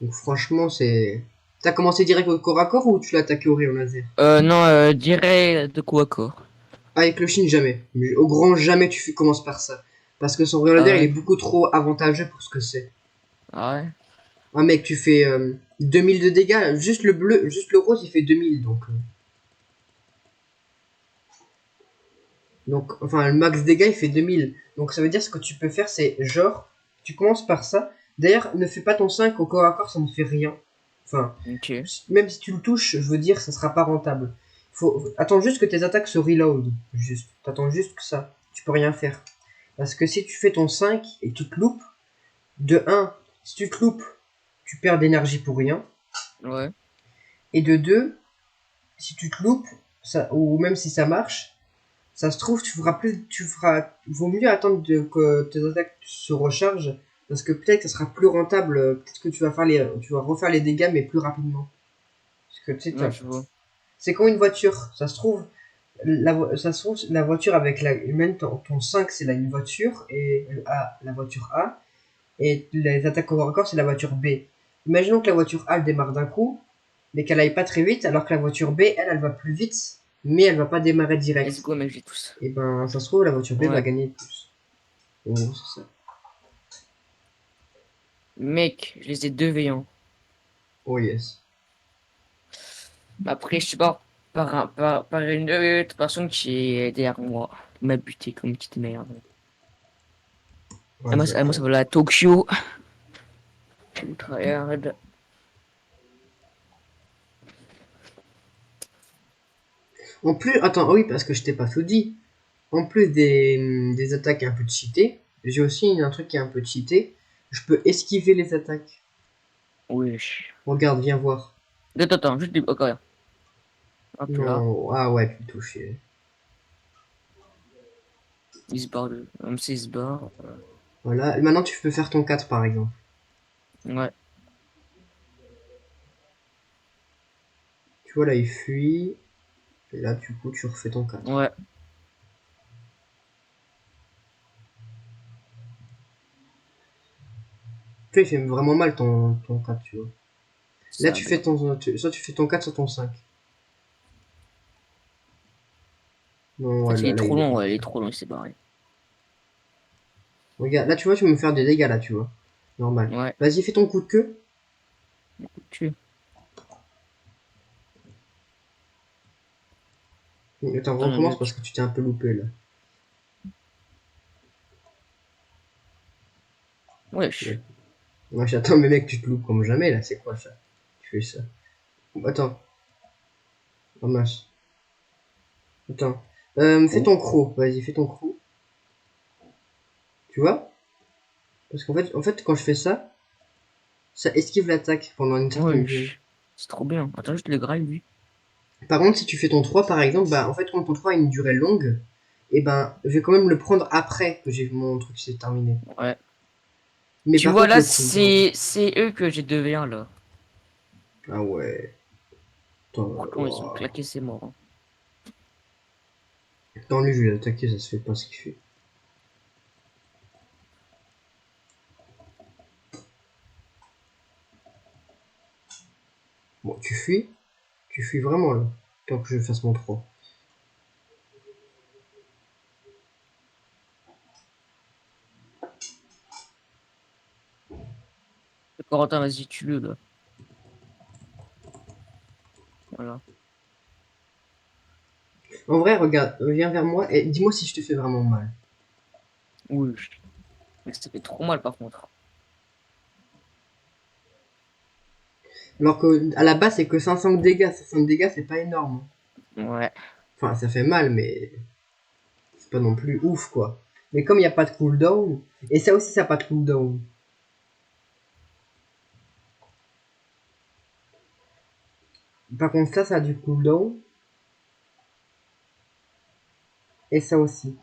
Speaker 1: Donc franchement, c'est... T'as commencé direct au corps à corps ou tu l'as attaqué au rayon laser?
Speaker 2: Non, dirais de quoi quoi.
Speaker 1: Avec le Shin, jamais. Mais au grand jamais commences par ça. Parce que son rayon
Speaker 2: Ah
Speaker 1: laser, il est
Speaker 2: ouais.
Speaker 1: beaucoup trop avantageux pour ce que c'est.
Speaker 2: Ah ouais.
Speaker 1: Ah mec, tu fais 2000 de dégâts, juste le bleu, juste le rose, il fait 2000, donc, enfin, le max dégâts, il fait 2000. Donc ça veut dire ce que tu peux faire, c'est genre, tu commences par ça. D'ailleurs, ne fais pas ton 5 au corps à corps, ça ne fait rien. Enfin,
Speaker 2: Ok.
Speaker 1: même si tu le touches, je veux dire, ça sera pas rentable. Attends juste que tes attaques se reload. Juste. T'attends juste que ça. Tu peux rien faire. Parce que si tu fais ton 5 et que tu te loupes, de un, si tu te loupes, tu perds d'énergie pour rien.
Speaker 2: Ouais.
Speaker 1: Et de 2, si tu te loupes, ça, ou même si ça marche, ça se trouve, vaut mieux attendre que tes attaques se rechargent, parce que peut-être que ça sera plus rentable, peut-être que tu vas refaire les dégâts, mais plus rapidement. Parce que tu sais,
Speaker 2: Ouais, je vois.
Speaker 1: c'est comme une voiture, ça se trouve, la voiture avec même ton 5, c'est là une voiture, et la voiture A, et les attaques au corps à corps, c'est la voiture B. Imaginons que la voiture A, elle démarre d'un coup, mais qu'elle aille pas très vite, alors que la voiture B, elle va plus vite, mais elle va pas démarrer
Speaker 2: Let's
Speaker 1: direct.
Speaker 2: go, mec, j'ai tous.
Speaker 1: Et ben, ça se trouve, la voiture B va
Speaker 2: Ouais.
Speaker 1: gagner plus. En gros, c'est ça.
Speaker 2: Mec, je les ai deux veillants.
Speaker 1: Oh yes.
Speaker 2: Après, je suis pas par une autre personne qui est derrière moi. Il m'a buté comme une petite merde.
Speaker 1: Vas-y,
Speaker 2: Moi, ça
Speaker 1: attends.
Speaker 2: va la Tokyo. Je tryhard.
Speaker 1: En plus, attends, ah oui, parce que je t'ai pas tout dit. En plus des attaques un peu cheatées, j'ai aussi un truc qui est un peu cheaté. Je peux esquiver les attaques.
Speaker 2: Oui.
Speaker 1: Regarde, viens voir.
Speaker 2: Attends, juste des. Ok, hop là.
Speaker 1: Non, ah ouais, tu me touches.
Speaker 2: Il se barre de. Même s'il se barre.
Speaker 1: Voilà, et maintenant tu peux faire ton 4 par exemple.
Speaker 2: Ouais.
Speaker 1: Tu vois là, il fuit. Et là, du coup, tu refais ton 4.
Speaker 2: Ouais.
Speaker 1: Tu vois, il fait vraiment mal ton 4, tu vois. Là,
Speaker 2: Ça aberre.
Speaker 1: soit tu fais ton 4, soit ton 5. Non,
Speaker 2: En
Speaker 1: ouais,
Speaker 2: fait, il est
Speaker 1: là,
Speaker 2: trop
Speaker 1: il est
Speaker 2: long, ouais, il est
Speaker 1: parti.
Speaker 2: trop long, il s'est barré.
Speaker 1: Regarde, là, tu vois, tu vas me faire des dégâts, là, tu vois. Normal.
Speaker 2: Ouais.
Speaker 1: Vas-y, fais ton coup de queue.
Speaker 2: Tu.
Speaker 1: Attends,
Speaker 2: Attends,
Speaker 1: recommence parce
Speaker 2: mec.
Speaker 1: que tu t'es un peu loupé, là. Ouais,
Speaker 2: Wesh.
Speaker 1: ouais, j'attends, mais mec, tu te loupes comme jamais, là. C'est quoi, ça? Tu fais ça. Attends, ramasse. Attends. Fais ton croc. Vas-y, fais ton croc. Tu vois? Parce qu'en fait, quand je fais ça, Ça esquive l'attaque pendant une certaine
Speaker 2: Oui,
Speaker 1: durée.
Speaker 2: c'est trop bien. Attends, juste le grave, lui.
Speaker 1: Par contre, si tu fais ton 3 par exemple, bah en fait, quand ton 3 a une durée longue, et ben, je vais quand même le prendre après que j'ai mon truc s'est terminé.
Speaker 2: Ouais.
Speaker 1: Mais
Speaker 2: Tu
Speaker 1: par
Speaker 2: vois,
Speaker 1: contre,
Speaker 2: là,
Speaker 1: le cooldown.
Speaker 2: c'est eux que j'ai 2v1, là.
Speaker 1: Ah ouais. Attends,
Speaker 2: Franchement, ils sont
Speaker 1: ouah.
Speaker 2: claqués, c'est mort, hein.
Speaker 1: Dans lui, je vais l'attaquer, ça se fait pas ce qu'il fait. Bon, tu fuis. Tu fuis vraiment là. Tant que je fasse mon 3.
Speaker 2: Corentin, vas-y, tue-le, là. Voilà.
Speaker 1: En vrai, regarde, viens vers moi et dis-moi si je te fais vraiment mal.
Speaker 2: Oui. Mais ça fait trop mal, par contre.
Speaker 1: Alors que à la base, c'est que 500 dégâts. 500 dégâts, c'est pas énorme.
Speaker 2: Ouais.
Speaker 1: Enfin, ça fait mal, mais c'est pas non plus ouf quoi. Mais comme il n'y a pas de cooldown, et ça aussi, ça n'a pas de cooldown. Par contre, ça a du cooldown, et ça aussi.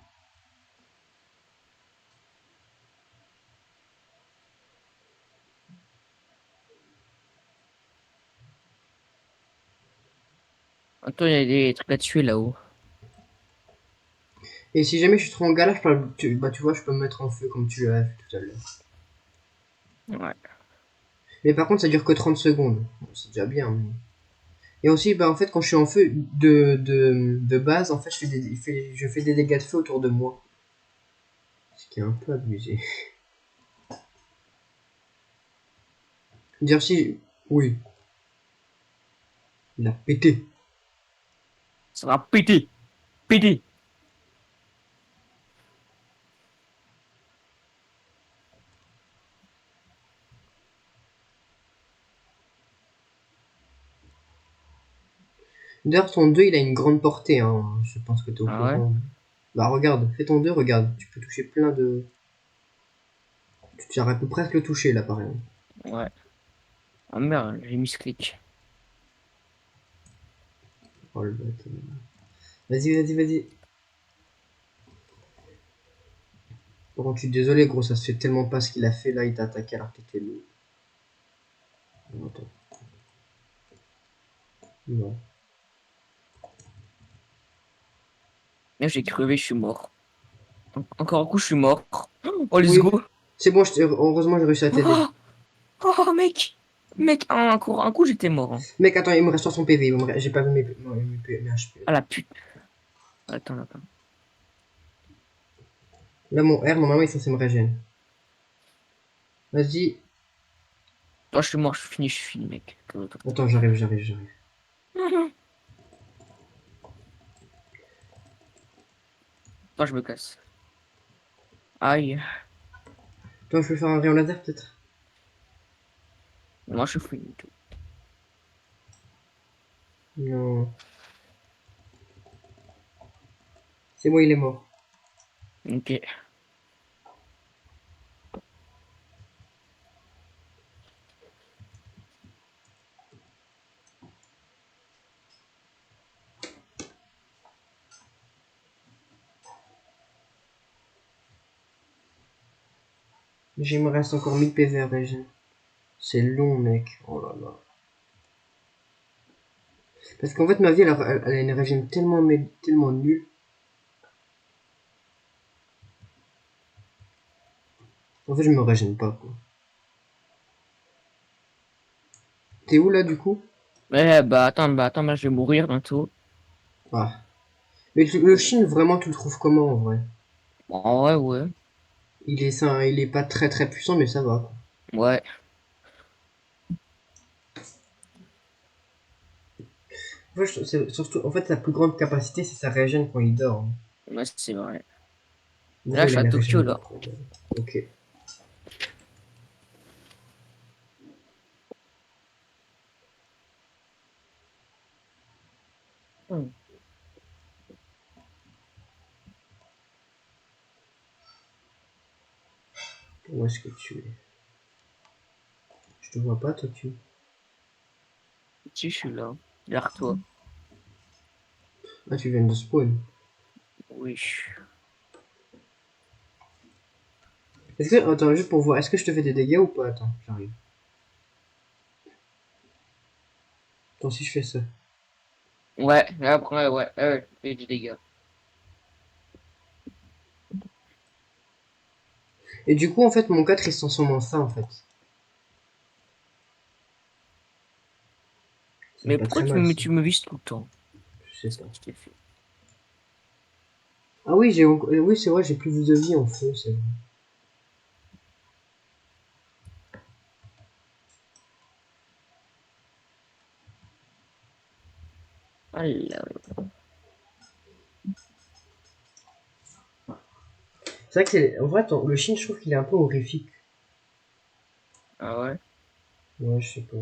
Speaker 2: Attends, il y a des trucs à tuer, là-haut.
Speaker 1: Et si jamais je suis trop en galère, bah, tu vois, je peux me mettre en feu comme tu l'as vu tout à l'heure.
Speaker 2: Ouais.
Speaker 1: Mais par contre, ça dure que 30 secondes. Bon, c'est déjà bien. Et aussi, bah, en fait, quand je suis en feu de base, en fait, je fais des dégâts de feu autour de moi. Ce qui est un peu abusé. Dire si. Oui, il a pété.
Speaker 2: Ça va péter. Péter.
Speaker 1: D'ailleurs, ton 2 il a une grande portée, hein. Je pense que t'es au
Speaker 2: Ah ouais?
Speaker 1: courant. Bah, regarde, fais ton 2 regarde. Tu peux toucher plein de. Tu aurais pu presque le toucher là, par exemple.
Speaker 2: Ouais. Ah merde, j'ai mis ce clic.
Speaker 1: Oh le bâtard. Vas-y, vas-y, vas-y. Par contre, je suis désolé, gros, ça se fait tellement pas ce qu'il a fait là. Il t'a attaqué alors que t'étais lourd. Non, attends. Non.
Speaker 2: Là, j'ai crevé, je suis mort. Encore un coup, je suis mort. Oh, let's
Speaker 1: Oui,
Speaker 2: go.
Speaker 1: c'est bon, heureusement, j'ai réussi à t'aider.
Speaker 2: Oh, oh, mec. Mec, un coup, j'étais mort, hein.
Speaker 1: Mec, attends, il me reste 60 PV. J'ai pas vu mes HP.
Speaker 2: Ah la pute. Attends, attends.
Speaker 1: Là, mon R, normalement, il est censé me régénérer. Vas-y.
Speaker 2: Toi, je suis mort, je suis fini, mec.
Speaker 1: Attends, j'arrive.
Speaker 2: Toi, je me casse. Aïe.
Speaker 1: Toi, je peux faire un rayon laser peut-être.
Speaker 2: Moi, je suis fini.
Speaker 1: Non. C'est bon, il est mort.
Speaker 2: Ok.
Speaker 1: Il me reste encore 1000 PV à régénérer. C'est long, mec. Oh là là. Parce qu'en fait, ma vie, elle a une régène tellement, mais tellement nulle. En fait, je me régène pas, quoi. T'es où, là, du coup?
Speaker 2: Bah, attends, bah, je vais mourir bientôt.
Speaker 1: Ah. Mais le Chine, vraiment, tu le trouves comment, en vrai?
Speaker 2: Bon, ouais, ouais.
Speaker 1: Il est pas très très puissant, mais ça va, quoi.
Speaker 2: Ouais.
Speaker 1: En fait, surtout, en fait, sa plus grande capacité, c'est sa régène quand il dort, hein.
Speaker 2: Ouais, c'est vrai. Là,
Speaker 1: Gros,
Speaker 2: je
Speaker 1: il
Speaker 2: suis
Speaker 1: a
Speaker 2: à
Speaker 1: une
Speaker 2: Tokyo,
Speaker 1: régène de
Speaker 2: là.
Speaker 1: trop. Ok.
Speaker 2: Hmm.
Speaker 1: Où est-ce que tu es? Je te vois pas, toi, tu.
Speaker 2: Si je suis là. Vers toi.
Speaker 1: Ah, tu viens de spawn.
Speaker 2: Oui.
Speaker 1: Est-ce que. Attends, juste pour voir, est-ce que je te fais des dégâts ou pas? Attends, j'arrive. Attends, si je fais ça.
Speaker 2: Ouais, là, après, ouais, fait du dégât.
Speaker 1: Et du coup, en fait, mon 4 il se transforme en ça, en fait. C'est
Speaker 2: Mais
Speaker 1: pas
Speaker 2: pourquoi
Speaker 1: très mal, ça.
Speaker 2: tu me vises tout le temps?
Speaker 1: Je sais
Speaker 2: Qu'est-ce
Speaker 1: pas.
Speaker 2: que je t'ai fait?
Speaker 1: Ah oui, oui, c'est vrai, j'ai plus de vie en feu, c'est vrai.
Speaker 2: Alors,
Speaker 1: C'est vrai que en vrai, le Shin, je trouve qu'il est un peu horrifique.
Speaker 2: ah ouais.
Speaker 1: Ouais, je sais pas.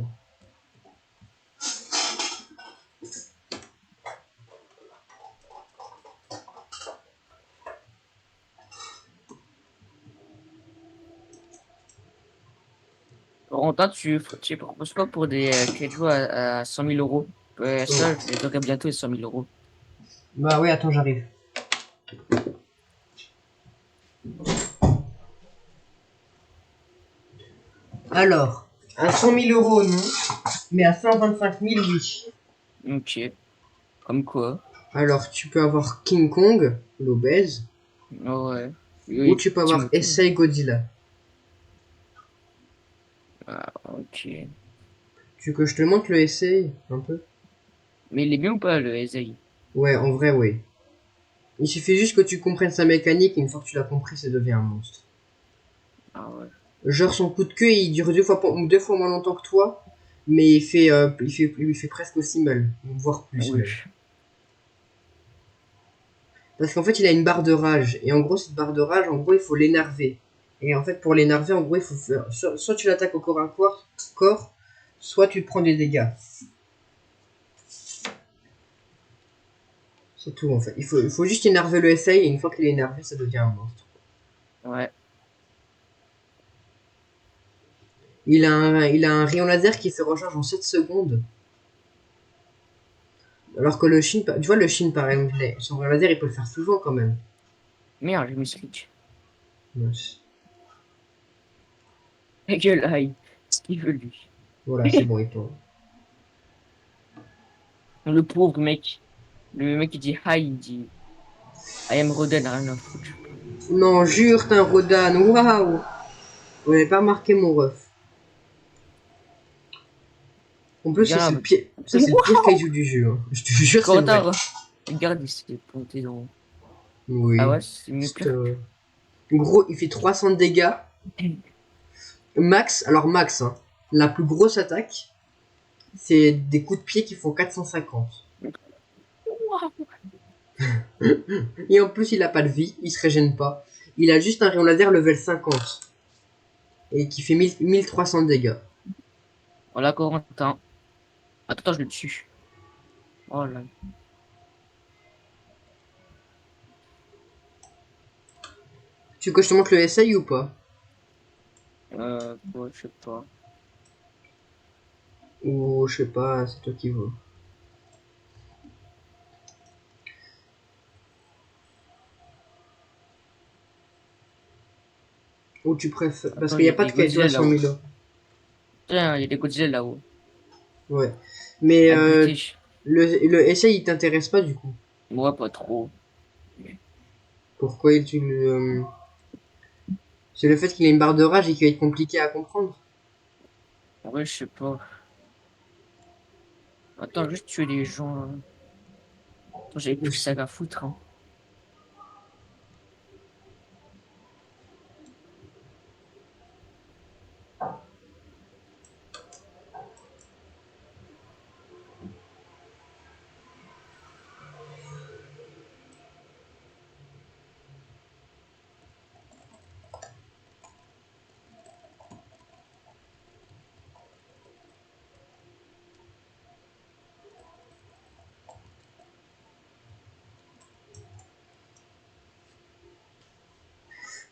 Speaker 2: Corentin, tu proposes quoi pour des clés de joie à 100 000 euros? Ça, je les aurai bientôt, les 100 000 euros.
Speaker 1: Bah oui, attends, j'arrive. Alors, à 100 000 euros, non, mais à 125 000, oui.
Speaker 2: Ok. Comme quoi?
Speaker 1: Alors, tu peux avoir King Kong, l'obèse,
Speaker 2: Ah ouais.
Speaker 1: ou
Speaker 2: Oui,
Speaker 1: tu peux avoir
Speaker 2: Timothy.
Speaker 1: Essay Godzilla.
Speaker 2: Ah, ok.
Speaker 1: Tu veux que je te montre le Essay, un peu?
Speaker 2: Mais il est bien ou pas, le SAI?
Speaker 1: Ouais, en vrai, oui. Il suffit juste que tu comprennes sa mécanique, et une fois que tu l'as compris, ça devient un monstre.
Speaker 2: Ah ouais.
Speaker 1: Genre, son coup de queue, il dure deux fois moins longtemps que toi, mais il fait presque aussi mal, voire plus
Speaker 2: Oui.
Speaker 1: même. Parce qu'en fait, il a une barre de rage. Et en gros, cette barre de rage, en gros, il faut l'énerver. Et en fait, pour l'énerver, en gros, il faut faire. Soit tu l'attaques au corps à corps, soit tu te prends des dégâts. C'est tout, en fait. Il faut juste énerver le SA, et une fois qu'il est énervé, ça devient un monstre.
Speaker 2: Ouais.
Speaker 1: Il a un rayon laser qui se recharge en 7 secondes. Alors que le Shin, tu vois, le Shin, par exemple, son rayon laser, il peut le faire souvent quand même.
Speaker 2: Merde, je me switch.
Speaker 1: Ouais.
Speaker 2: Ta gueule, aïe. Ce qu'il veut, lui.
Speaker 1: Voilà, c'est bon, il tourne.
Speaker 2: Le pauvre mec. Le mec, il dit hi, il dit I am Roden, rien à foutre. Je sais pas.
Speaker 1: Non, jure, t'es un Rodan, waouh! On n'avait pas remarqué mon ref. En plus,
Speaker 2: Viens là, mec.
Speaker 1: ça c'est le pire
Speaker 2: Waouh!
Speaker 1: kaiju du jeu, hein. Je te jure, c'est vrai.
Speaker 2: Corentin, regarde, il s'est planté dans. Ah
Speaker 1: Oui.
Speaker 2: ouais, c'est mieux
Speaker 1: C'est,
Speaker 2: pire.
Speaker 1: gros, il fait 300 de dégâts. Max, alors max, hein. La plus grosse attaque, c'est des coups de pied qui font 450.
Speaker 2: Waouh!
Speaker 1: Et en plus, il a pas de vie, il se régène pas. Il a juste un rayon laser level 50. Et qui fait 1300 de dégâts.
Speaker 2: Voilà, Corentin. Attends, je le tue. Oh là.
Speaker 1: Tu veux que je te montre le SI ou pas?
Speaker 2: Ouais, je sais pas.
Speaker 1: Ou je sais pas, c'est toi qui vois. Ou tu préfères. Parce
Speaker 2: Attends,
Speaker 1: qu'il
Speaker 2: il
Speaker 1: n'y
Speaker 2: y
Speaker 1: a
Speaker 2: a
Speaker 1: pas
Speaker 2: des
Speaker 1: de kaiju
Speaker 2: Godzilla
Speaker 1: à 100
Speaker 2: là-haut.
Speaker 1: 000 euros.
Speaker 2: Tiens, il y a des Godzilla là-haut.
Speaker 1: Ouais. Mais
Speaker 2: À buter.
Speaker 1: le essai il t'intéresse pas du coup.
Speaker 2: Moi, pas trop.
Speaker 1: Pourquoi c'est le fait qu'il a une barre de rage et qu'il va être compliqué à comprendre.
Speaker 2: Ouais, je sais pas. Attends, juste tuer les gens, hein. Attends, j'avais plus que ça à foutre, hein.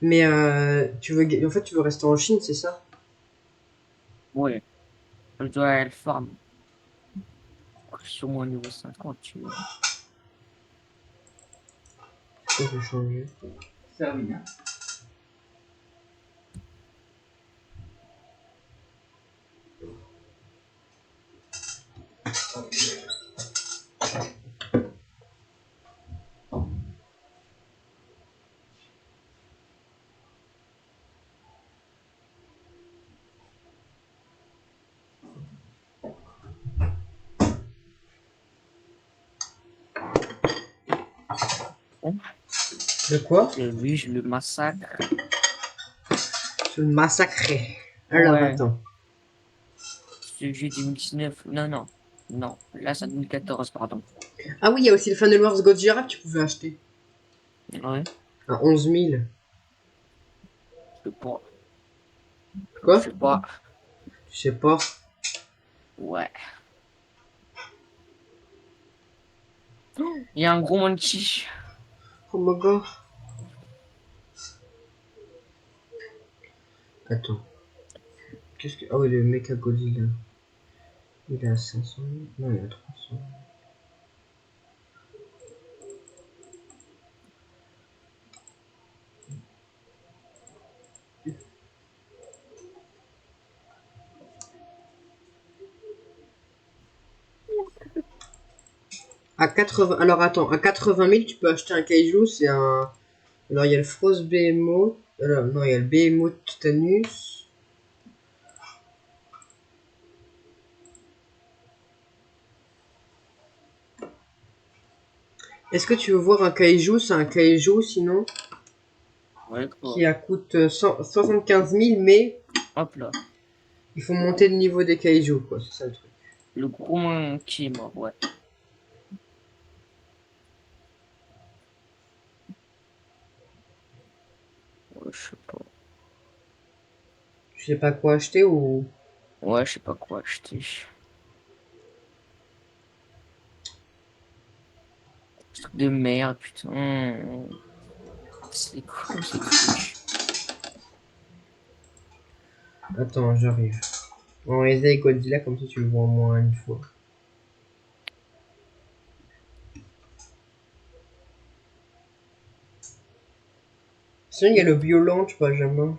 Speaker 1: Mais en fait tu veux rester en Chine, c'est ça?
Speaker 2: Ouais, je dois le farm. Sur mon niveau 50, tu vois.
Speaker 1: Ça peut changer.
Speaker 3: Ça oui, hein.
Speaker 2: Bon,
Speaker 1: De quoi?
Speaker 2: et lui, je le massacre.
Speaker 1: Se massacrer. Alors,
Speaker 2: Ouais,
Speaker 1: attends.
Speaker 2: ce jeu 2019. Non, non. Non, là, c'est 2014, pardon.
Speaker 1: Ah oui, il y a aussi le Final Wars God Giraffe que tu pouvais acheter.
Speaker 2: Ouais,
Speaker 1: À 11 000.
Speaker 2: je sais pas. Je
Speaker 1: Quoi?
Speaker 2: sais pas.
Speaker 1: Je sais pas.
Speaker 2: Ouais. Il y a un gros monkey.
Speaker 1: Oh my god. Attends. Qu'est-ce que... Ah oui, le Mecha Godzilla. Il est à 500 000. Non, il est à 300 000. À 80... Alors attends, à 80 000, tu peux acheter un Kaiju, c'est un... Alors il y a le Frost Behemoth. Alors, non, il y a le Behemoth Titanus. Est-ce que tu veux voir un Kaiju? C'est un Kaiju sinon
Speaker 2: Ouais, quoi.
Speaker 1: qui coûte 75 000, mais
Speaker 2: Hop là.
Speaker 1: il faut monter le niveau des Kaiju, quoi. C'est ça le truc.
Speaker 2: Le gros monkey est mort, ouais. Ouais, je sais pas.
Speaker 1: Tu sais pas quoi acheter ou...
Speaker 2: Ouais, je sais pas quoi acheter. Ce truc de merde, putain. C'est con, ces trucs.
Speaker 1: Attends, j'arrive. On essaye Godzilla comme ça tu le vois au moins une fois. Sinon il y a le Biolante, Benjamin.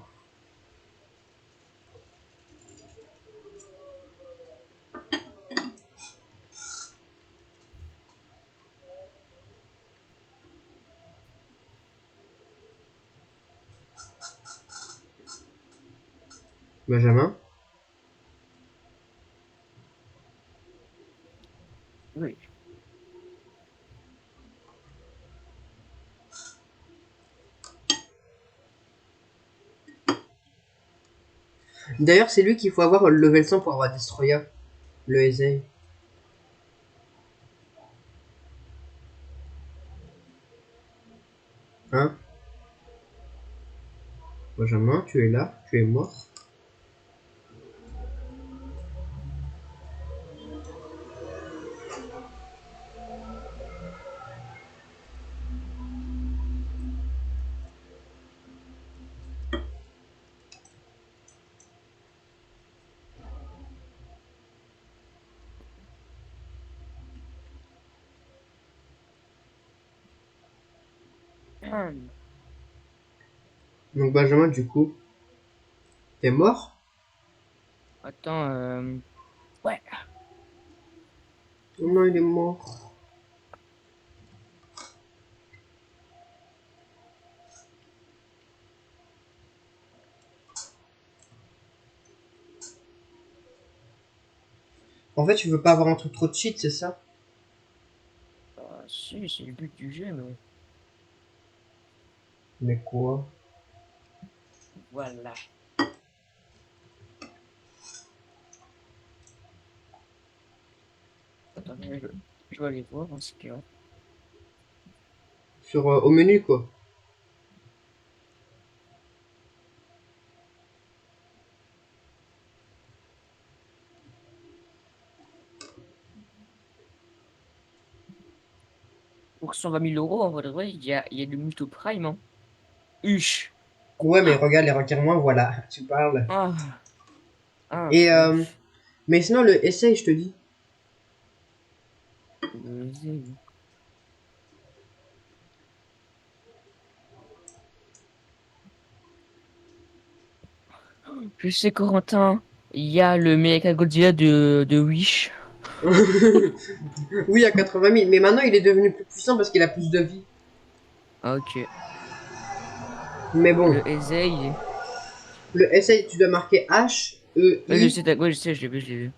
Speaker 1: Benjamin.
Speaker 2: Oui.
Speaker 1: D'ailleurs c'est lui qu'il faut avoir le level 100 pour avoir Destroya. Le Ezei. Hein? Benjamin, tu es là? Tu es mort?
Speaker 2: Hum.
Speaker 1: Donc Benjamin du coup, t'es mort?
Speaker 2: Attends, ouais.
Speaker 1: Oh non il est mort. En fait tu veux pas avoir un truc trop de cheat, c'est ça?
Speaker 2: Ah, si, c'est le but du jeu, mais
Speaker 1: Mais quoi?
Speaker 2: voilà. Attends, je vais aller voir parce que.
Speaker 1: Sur au menu quoi.
Speaker 2: Pour 120 000 euros, en vrai, de vrai, il y a du Multo Prime, hein. Huch.
Speaker 1: Ouais mais regarde les requêtements, voilà, tu parles.
Speaker 2: Ah. Ah,
Speaker 1: Et
Speaker 2: oui.
Speaker 1: mais sinon le essaye, je te dis.
Speaker 2: Le Z. Je sais, Corentin, il y a le Mechagodzilla de Wish.
Speaker 1: Oui, à 80 000. Mais maintenant, il est devenu plus puissant parce qu'il a plus de vie.
Speaker 2: Ah, ok.
Speaker 1: Mais bon,
Speaker 2: Le Ezei.
Speaker 1: le essaye, tu dois marquer H, E,
Speaker 2: Oui, je
Speaker 1: I.
Speaker 2: sais, ouais, je sais, je l'ai vu, je l'ai vu.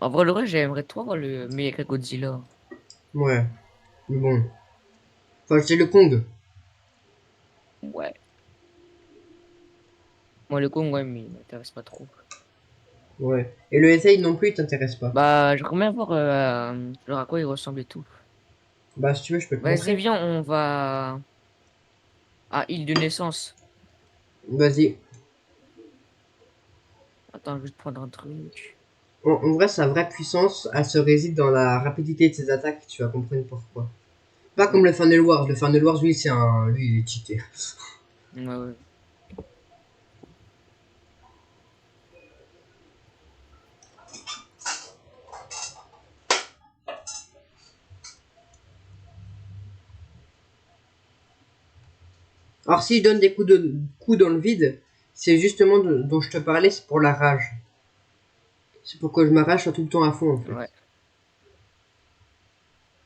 Speaker 2: En vrai, le vrai, j'aimerais trop voir le Mechagodzilla.
Speaker 1: Ouais, mais bon. Enfin, c'est le Kong.
Speaker 2: Ouais. Moi, le Kong, ouais, mais il m'intéresse pas trop.
Speaker 1: Ouais. Et le essaye non plus, il t'intéresse pas.
Speaker 2: Bah, j'aimerais bien voir genre à quoi il ressemble et tout.
Speaker 1: Bah, si tu veux, je peux te
Speaker 2: Vas-y,
Speaker 1: montrer.
Speaker 2: viens, on va à île de naissance.
Speaker 1: Vas-y.
Speaker 2: Attends, je vais te prendre un truc.
Speaker 1: En vrai, sa vraie puissance, elle se réside dans la rapidité de ses attaques. Tu vas comprendre pourquoi. Pas
Speaker 2: Hmm.
Speaker 1: comme le Funnel Wars. Le Funnel Wars, lui, c'est un. Lui, il est cheaté.
Speaker 2: Ouais, ouais.
Speaker 1: Alors, si je donne des coups dans le vide, c'est justement dont je te parlais, c'est pour la rage. C'est pourquoi je m'arrache tout le temps à fond, en fait.
Speaker 2: Ouais,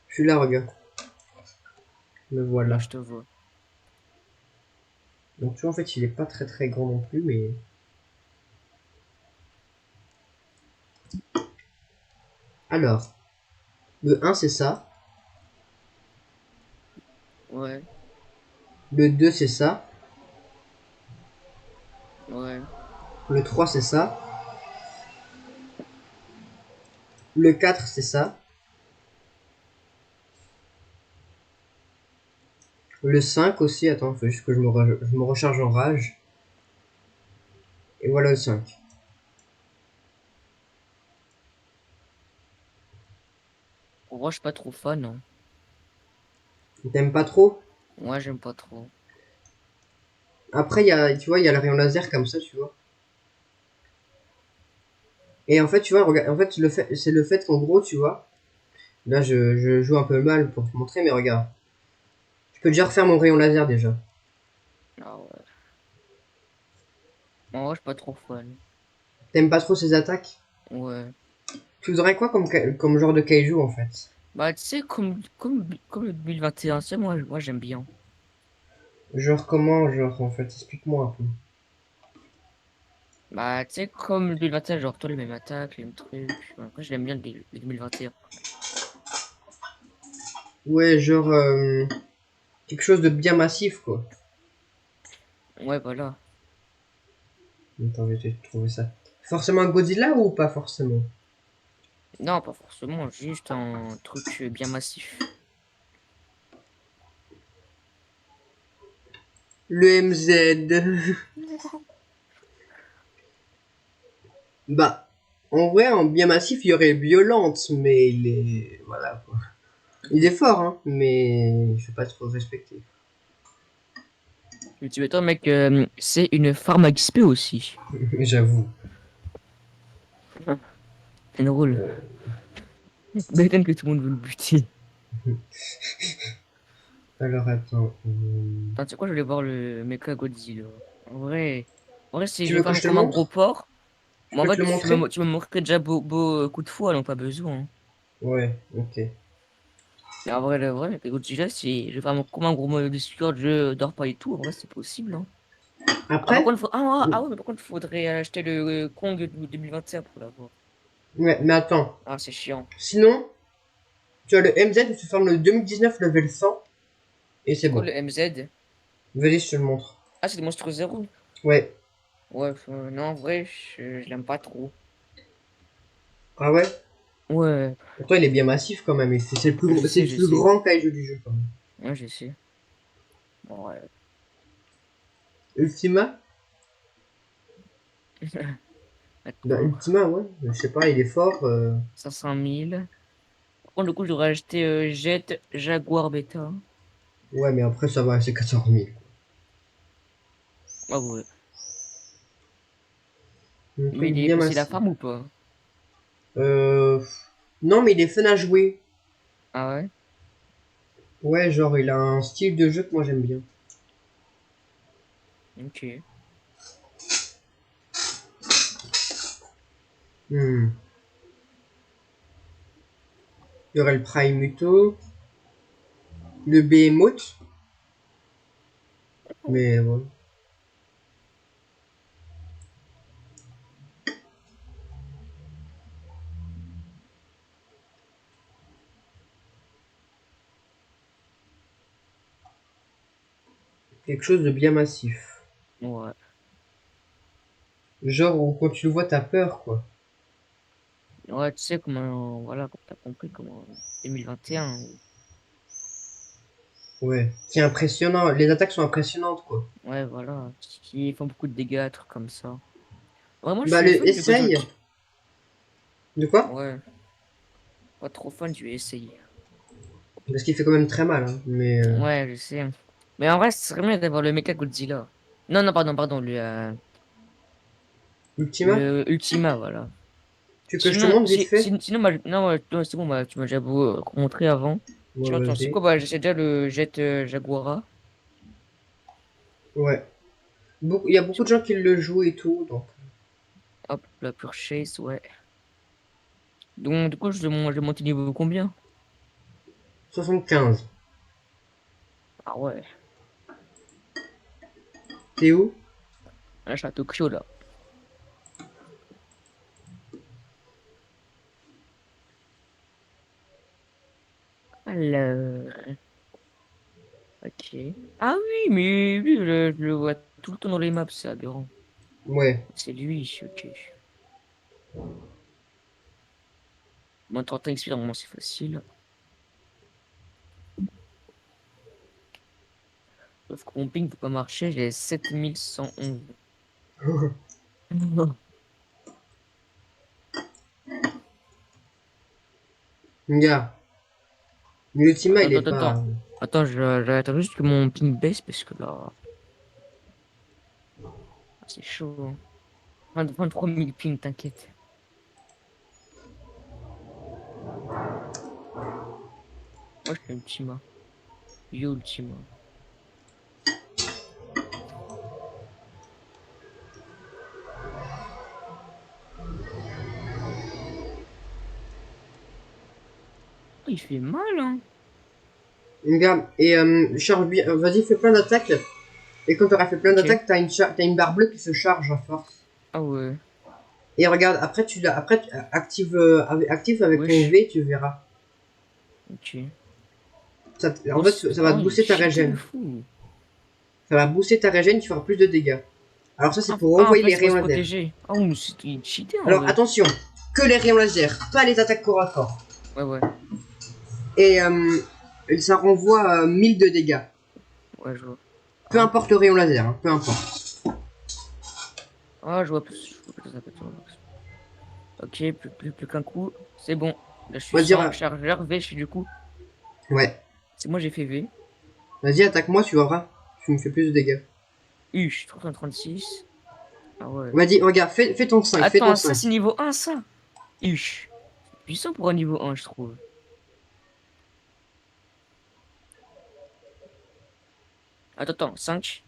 Speaker 1: Je suis là, regarde. Me
Speaker 2: là,
Speaker 1: voilà.
Speaker 2: je te vois.
Speaker 1: Donc, tu vois, en fait, il est pas très très grand non plus, mais. Alors, le un c'est ça.
Speaker 2: Ouais,
Speaker 1: Le 2 c'est ça.
Speaker 2: ouais.
Speaker 1: Le 3 c'est ça. Le 4 c'est ça. Le 5 aussi, attends, faut juste que je me recharge en rage. Et voilà le 5.
Speaker 2: Pour moi, je suis pas trop fan, hein.
Speaker 1: T'aimes pas trop?
Speaker 2: Moi, j'aime pas trop.
Speaker 1: Après, tu vois, il y a le rayon laser comme ça, tu vois. Et en fait, tu vois, regarde, en fait, c'est le fait qu'en gros, tu vois, là, je joue un peu mal pour te montrer, mais regarde. Je peux déjà refaire mon rayon laser déjà.
Speaker 2: Ah ouais. Moi, je suis pas trop fan.
Speaker 1: T'aimes pas trop ces attaques?
Speaker 2: Ouais.
Speaker 1: Tu voudrais quoi comme genre de kaiju en fait?
Speaker 2: Bah, tu sais, comme le 2021, tu sais, moi j'aime bien.
Speaker 1: Genre comment, genre en fait, explique-moi un peu.
Speaker 2: Bah, tu sais, comme le 2021, genre, toi, les mêmes attaques, les mêmes trucs. Après, j'aime bien le 2021.
Speaker 1: Ouais, genre quelque chose de bien massif quoi.
Speaker 2: Ouais, voilà.
Speaker 1: Attends, je vais te trouver ça. Forcément un Godzilla ou pas forcément?
Speaker 2: Non, pas forcément, juste un truc bien massif.
Speaker 1: Le MZ. Bah, en vrai, en bien massif, il y aurait Violente, mais il est. Voilà quoi. Il est fort, hein, mais je vais pas trop respecter.
Speaker 2: Mais tu m'étonnes, mec, c'est une farm à XP aussi.
Speaker 1: J'avoue.
Speaker 2: C'est drôle. M'étonne que tout le monde veut le buter.
Speaker 1: Alors attends.
Speaker 2: Attends, tu sais quoi, je vais voir le Mecha Godzilla. En vrai, si
Speaker 1: Tu
Speaker 2: je
Speaker 1: veux que
Speaker 2: farm
Speaker 1: je te le
Speaker 2: comme un gros
Speaker 1: montre?
Speaker 2: porc,
Speaker 1: Je
Speaker 2: mais en
Speaker 1: peux te
Speaker 2: fait,
Speaker 1: le montrer?
Speaker 2: tu me montrais déjà beau coup de fouet, donc pas besoin, hein.
Speaker 1: Ouais, ok.
Speaker 2: Mais en vrai, le vrai, Mecha Godzilla, si je farm comme un gros mode de sueur, je dors pas et tout, en vrai, c'est possible, hein. Ah, par
Speaker 1: Après,
Speaker 2: contre, ouais, mais par contre, faudrait acheter le Kong de 2021 pour l'avoir.
Speaker 1: ouais, mais attends.
Speaker 2: Ah, c'est chiant.
Speaker 1: Sinon, tu as le MZ où tu formes le 2019 level 100 et c'est
Speaker 2: C'est quoi
Speaker 1: bon.
Speaker 2: le MZ?
Speaker 1: Vas-y, je te le montre.
Speaker 2: Ah, c'est le Monstre Zéro.
Speaker 1: Ouais.
Speaker 2: Ouais, non, en vrai, je l'aime pas trop.
Speaker 1: Ah ouais?
Speaker 2: Ouais,
Speaker 1: Pourtant, il est bien massif quand même. C'est le
Speaker 2: je
Speaker 1: plus
Speaker 2: sais.
Speaker 1: grand kaiju du jeu quand même.
Speaker 2: Ouais, je sais. Bon, ouais.
Speaker 1: Ultima? Bah,
Speaker 2: Attends,
Speaker 1: Ultima, ouais. Je sais pas, il est fort.
Speaker 2: 500 000. Par contre, du coup, j'aurais acheté Jet Jaguar Beta.
Speaker 1: Ouais, mais après, ça va, c'est 14 000.
Speaker 2: Ah ouais.
Speaker 1: Un
Speaker 2: Mais
Speaker 1: truc bien
Speaker 2: c'est la
Speaker 1: massif.
Speaker 2: femme ou pas?
Speaker 1: Euh... Non, mais il est fun à jouer.
Speaker 2: Ah ouais?
Speaker 1: Ouais, genre, il a un style de jeu que moi j'aime bien.
Speaker 2: Ok.
Speaker 1: Hmm. Il y aurait le Prime Muto, le Behemoth, mais bon. Quelque chose de bien massif.
Speaker 2: Ouais.
Speaker 1: Genre où quand tu le vois, t'as peur, quoi.
Speaker 2: Ouais, tu sais comment, voilà, comme t'as compris comment 2021.
Speaker 1: Ouais. Qui est impressionnant. Les attaques sont impressionnantes, quoi.
Speaker 2: Ouais, voilà. Qui font beaucoup de dégâts, trucs comme ça. Ouais, moi je
Speaker 1: Bah,
Speaker 2: suis
Speaker 1: le
Speaker 2: fan du Buzz
Speaker 1: essaye.
Speaker 2: Ulti.
Speaker 1: De quoi?
Speaker 2: Ouais, pas trop fan, je vais essayer.
Speaker 1: Parce qu'il fait quand même très mal, hein. Mais
Speaker 2: Ouais, je sais. Mais en vrai, ce serait mieux d'avoir le Mecha Godzilla. Non, non, pardon,
Speaker 1: Ultima,
Speaker 2: le Ultima, voilà.
Speaker 1: tu veux que je te
Speaker 2: Sinon,
Speaker 1: montre vite fait?
Speaker 2: sinon, non, ouais, c'est bon, bah, tu m'as déjà montré avant.
Speaker 1: Ouais,
Speaker 2: Sinon, attends, c'est
Speaker 1: vas-y.
Speaker 2: quoi? Bah, j'essaie déjà le Jet Jaguara.
Speaker 1: Ouais. Il y a beaucoup de gens qui le jouent et tout, donc.
Speaker 2: Hop, la Purchase, ouais. Donc, du coup, je vais monter niveau combien?
Speaker 1: 75.
Speaker 2: Ah ouais,
Speaker 1: T'es où?
Speaker 2: là, je suis à Tokyo, là. Alors, ok. Ah oui, mais lui, je le vois tout le temps dans les maps, c'est aberrant.
Speaker 1: Ouais.
Speaker 2: C'est lui, ok. Moins 30 XP, normalement, c'est facile. Sauf que mon ping peut pas marcher, j'ai 7111.
Speaker 1: Regarde. L'Ultima, il
Speaker 2: Attends,
Speaker 1: est
Speaker 2: attends,
Speaker 1: pas.
Speaker 2: attends. Attends, j'attends juste que mon ping baisse parce que là, c'est chaud, hein. 23 000 ping, t'inquiète. Moi, je fais Ultima. Yo, Ultima. Oh, il fait mal, hein.
Speaker 1: Regarde. Et charge bien. Vas-y, fais plein d'attaques. Et quand t'auras fait plein
Speaker 2: Ok.
Speaker 1: d'attaques, t'as une barre bleue qui se charge à force.
Speaker 2: Ah ouais.
Speaker 1: Et regarde, active, active avec ton
Speaker 2: Wesh.
Speaker 1: V, tu verras.
Speaker 2: Ok.
Speaker 1: En fait, ça va
Speaker 2: Oh,
Speaker 1: te
Speaker 2: il est
Speaker 1: booster ta
Speaker 2: cheaté de
Speaker 1: régène.
Speaker 2: fou.
Speaker 1: Ça va booster ta régène, tu feras plus de dégâts. Alors ça, c'est pour
Speaker 2: En
Speaker 1: envoyer
Speaker 2: fait,
Speaker 1: les
Speaker 2: c'est pour
Speaker 1: rayons
Speaker 2: se
Speaker 1: laser.
Speaker 2: protéger. Oh, mais il est cheaté en
Speaker 1: Alors
Speaker 2: vrai.
Speaker 1: attention, que les rayons laser, pas les attaques corps à corps.
Speaker 2: Ouais, ouais.
Speaker 1: Et ça renvoie 1000 de dégâts.
Speaker 2: Ouais, je vois.
Speaker 1: Peu
Speaker 2: Ah,
Speaker 1: importe le rayon laser, hein, peu importe.
Speaker 2: ah, je vois plus ça peut être. Ok, plus qu'un coup. C'est bon. Là, je suis
Speaker 1: Vas-y,
Speaker 2: sans chargeur. V, je suis du coup.
Speaker 1: ouais.
Speaker 2: C'est moi, j'ai fait V.
Speaker 1: Vas-y, attaque-moi, tu verras. Tu me fais plus de dégâts.
Speaker 2: Je suis 336. Ah ouais.
Speaker 1: Vas-y, regarde, fais ton 5, fais ton
Speaker 2: Attends, ça
Speaker 1: 5.
Speaker 2: c'est niveau 1 ça. C'est puissant pour un niveau 1 je trouve. Attends, 5.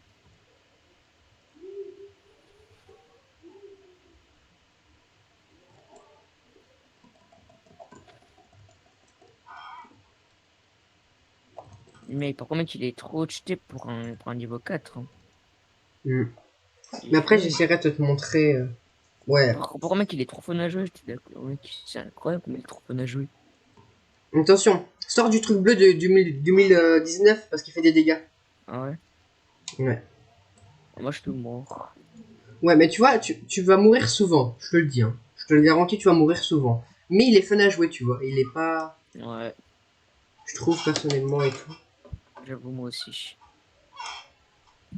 Speaker 2: Mais par contre, mec, il est trop cheaté pour un niveau 4, hein.
Speaker 1: Hmm.
Speaker 2: Il est
Speaker 1: Mais après,
Speaker 2: fou.
Speaker 1: j'essaierai de te montrer. Ouais.
Speaker 2: Par contre, mec, il est trop fun à jouer. J'étais d'accord. Mec, c'est incroyable comme il est trop fun à jouer.
Speaker 1: Attention, sors du truc bleu du 2019 parce qu'il fait des dégâts.
Speaker 2: Ah ouais?
Speaker 1: Ouais.
Speaker 2: Moi, je suis mort.
Speaker 1: Ouais, mais tu vois, tu vas mourir souvent, je te le dis. Hein. Je te le garantis, tu vas mourir souvent. Mais il est fun à jouer, tu vois. Il est pas.
Speaker 2: Ouais,
Speaker 1: Je trouve personnellement et tout.
Speaker 2: j'avoue, moi aussi.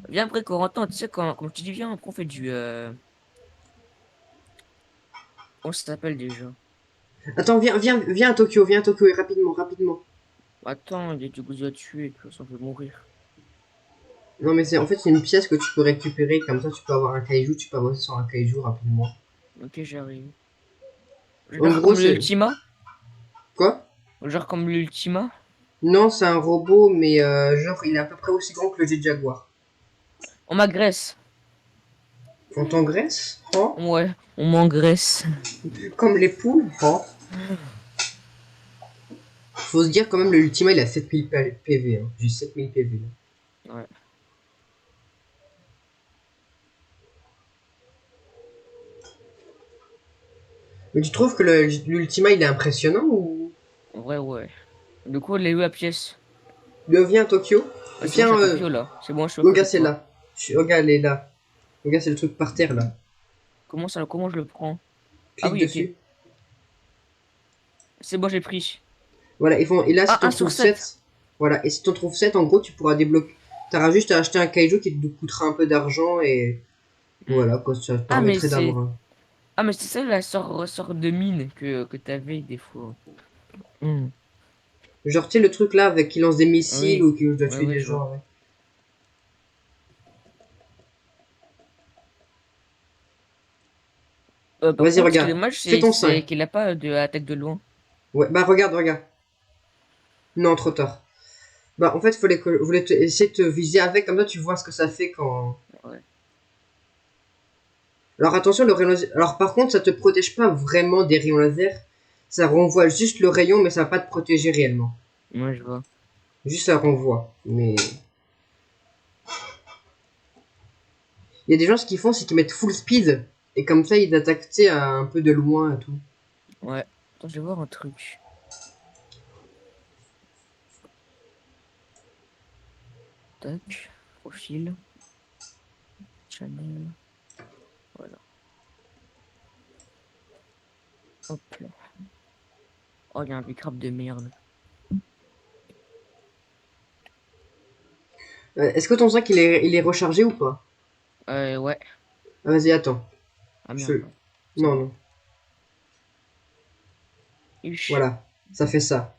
Speaker 2: Viens après, Corentin, tu sais, quand je te dis viens, après, on fait du. Comment ça s'appelle déjà?
Speaker 1: Attends, viens à Tokyo et rapidement, rapidement.
Speaker 2: Attends, il y a du goût à tuer, de toute façon, je vais mourir.
Speaker 1: Non, mais c'est en fait, c'est une pièce que tu peux récupérer, comme ça tu peux avoir un kaiju, tu peux avancer sur un kaiju rapidement.
Speaker 2: Ok, j'arrive.
Speaker 1: En
Speaker 2: Genre
Speaker 1: gros,
Speaker 2: comme
Speaker 1: c'est...
Speaker 2: l'Ultima?
Speaker 1: Quoi?
Speaker 2: Genre comme l'Ultima?
Speaker 1: Non, c'est un robot, mais genre, il est à peu près aussi grand que le Jet Jaguar.
Speaker 2: On m'agresse.
Speaker 1: On t'engraisse, hein?
Speaker 2: Ouais, on m'engraisse.
Speaker 1: Comme les poules, hein? Faut se dire quand même, le Ultima, il a 7000 PV, hein. J'ai 7000 PV, là.
Speaker 2: Ouais.
Speaker 1: Mais tu trouves que l'Ultima, il est impressionnant ou...
Speaker 2: Ouais, ouais. Du coup, elle est où la pièce?
Speaker 1: Viens à Tokyo.
Speaker 2: Ouais, c'est bon, je
Speaker 1: Viens,
Speaker 2: suis à Tokyo là. C'est bon, je suis à côté
Speaker 1: regarde,
Speaker 2: de
Speaker 1: c'est
Speaker 2: toi.
Speaker 1: là. Regarde, elle est là. Regarde, c'est le truc par terre, là.
Speaker 2: Comment je le prends? Ah
Speaker 1: Clique
Speaker 2: oui, ok.
Speaker 1: dessus.
Speaker 2: C'est bon, j'ai pris.
Speaker 1: Voilà, et là, si
Speaker 2: Ah,
Speaker 1: t'en
Speaker 2: un sur
Speaker 1: trouves
Speaker 2: 7.
Speaker 1: 7, voilà, et si t'en trouves 7, en gros, tu pourras débloquer. T'auras juste à acheter un kaiju qui te coûtera un peu d'argent et voilà, quoi, ça te
Speaker 2: Ah, mais
Speaker 1: permettrait
Speaker 2: c'est.
Speaker 1: d'avoir
Speaker 2: Ah, mais c'est ça la sort de mine que t'avais des fois. Hmm.
Speaker 1: genre, tu sais, le truc là avec qui lance des missiles
Speaker 2: Oui,
Speaker 1: ou qui doit
Speaker 2: ouais,
Speaker 1: tuer
Speaker 2: ouais,
Speaker 1: des
Speaker 2: je vois.
Speaker 1: gens avec.
Speaker 2: Par
Speaker 1: Vas-y,
Speaker 2: contre, ce qui est
Speaker 1: regarde.
Speaker 2: dommage,
Speaker 1: Fais ton 5.
Speaker 2: c'est qu'il a pas de attaque de loin.
Speaker 1: Ouais, bah regarde, regarde. Non, trop tard. Bah, en fait, voulait essayer de te viser avec, comme ça tu vois ce que ça fait quand.
Speaker 2: Ouais,
Speaker 1: Alors attention, le rayon laser. Alors par contre, ça te protège pas vraiment des rayons laser. Ça renvoie juste le rayon, mais ça va pas te protéger réellement.
Speaker 2: moi je vois.
Speaker 1: Juste ça renvoie. Mais il y a des gens, ce qu'ils font, c'est qu'ils mettent full speed. Et comme ça, ils attaquent, tu sais, à un peu de loin et tout.
Speaker 2: Ouais. Attends, je vais voir un truc. Tac. Profil. Channel. Voilà. Hop là. Oh, il y a un bicrap de merde.
Speaker 1: Est-ce que ton sac, il est rechargé ou pas?
Speaker 2: Ouais.
Speaker 1: Ah, vas-y, attends.
Speaker 2: Ah
Speaker 1: Je...
Speaker 2: merde. C'est
Speaker 1: Non,
Speaker 2: bon.
Speaker 1: non.
Speaker 2: Ish.
Speaker 1: Voilà. Ça fait ça.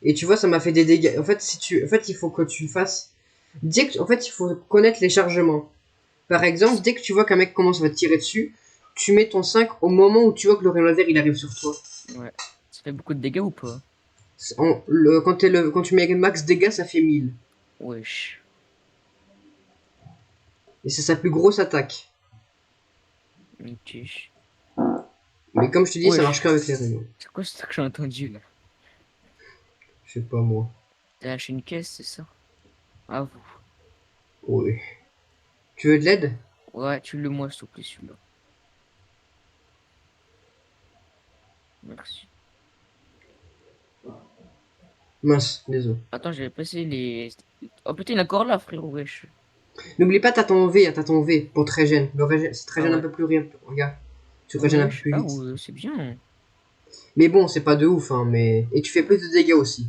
Speaker 1: Et tu vois, ça m'a fait des dégâts. En fait, en fait, il faut que tu fasses. En fait, il faut connaître les chargements. Par exemple, dès que tu vois qu'un mec commence à te tirer dessus, tu mets ton 5 au moment où tu vois que le rayon laser il arrive sur toi.
Speaker 2: Ouais. Ça fait beaucoup de dégâts ou pas?
Speaker 1: Quand tu mets max dégâts, ça fait 1000.
Speaker 2: Wesh.
Speaker 1: Et c'est sa plus grosse attaque.
Speaker 2: Ok.
Speaker 1: Mais comme je te dis, ça marche
Speaker 2: Wesh.
Speaker 1: qu'avec les rayons.
Speaker 2: C'est quoi ça que j'ai entendu là?
Speaker 1: Je sais pas moi.
Speaker 2: T'as lâché une caisse, c'est ça? Ah vous.
Speaker 1: Ouais. Tu veux de l'aide?
Speaker 2: Ouais, tu le moi s'il te plaît celui-là. Merci.
Speaker 1: Mince, désolé.
Speaker 2: Attends, j'ai passé les. Oh putain, il est encore là, frérot, wesh.
Speaker 1: N'oublie pas, t'as ton V pour te régène. Ça te
Speaker 2: Ah
Speaker 1: régène un
Speaker 2: ouais.
Speaker 1: peu plus rien. Regarde. Tu régènes un peu
Speaker 2: Wesh.
Speaker 1: plus
Speaker 2: Ah
Speaker 1: vite.
Speaker 2: ouais, c'est bien.
Speaker 1: Mais bon, c'est pas de ouf, hein, mais. Et tu fais plus de dégâts aussi.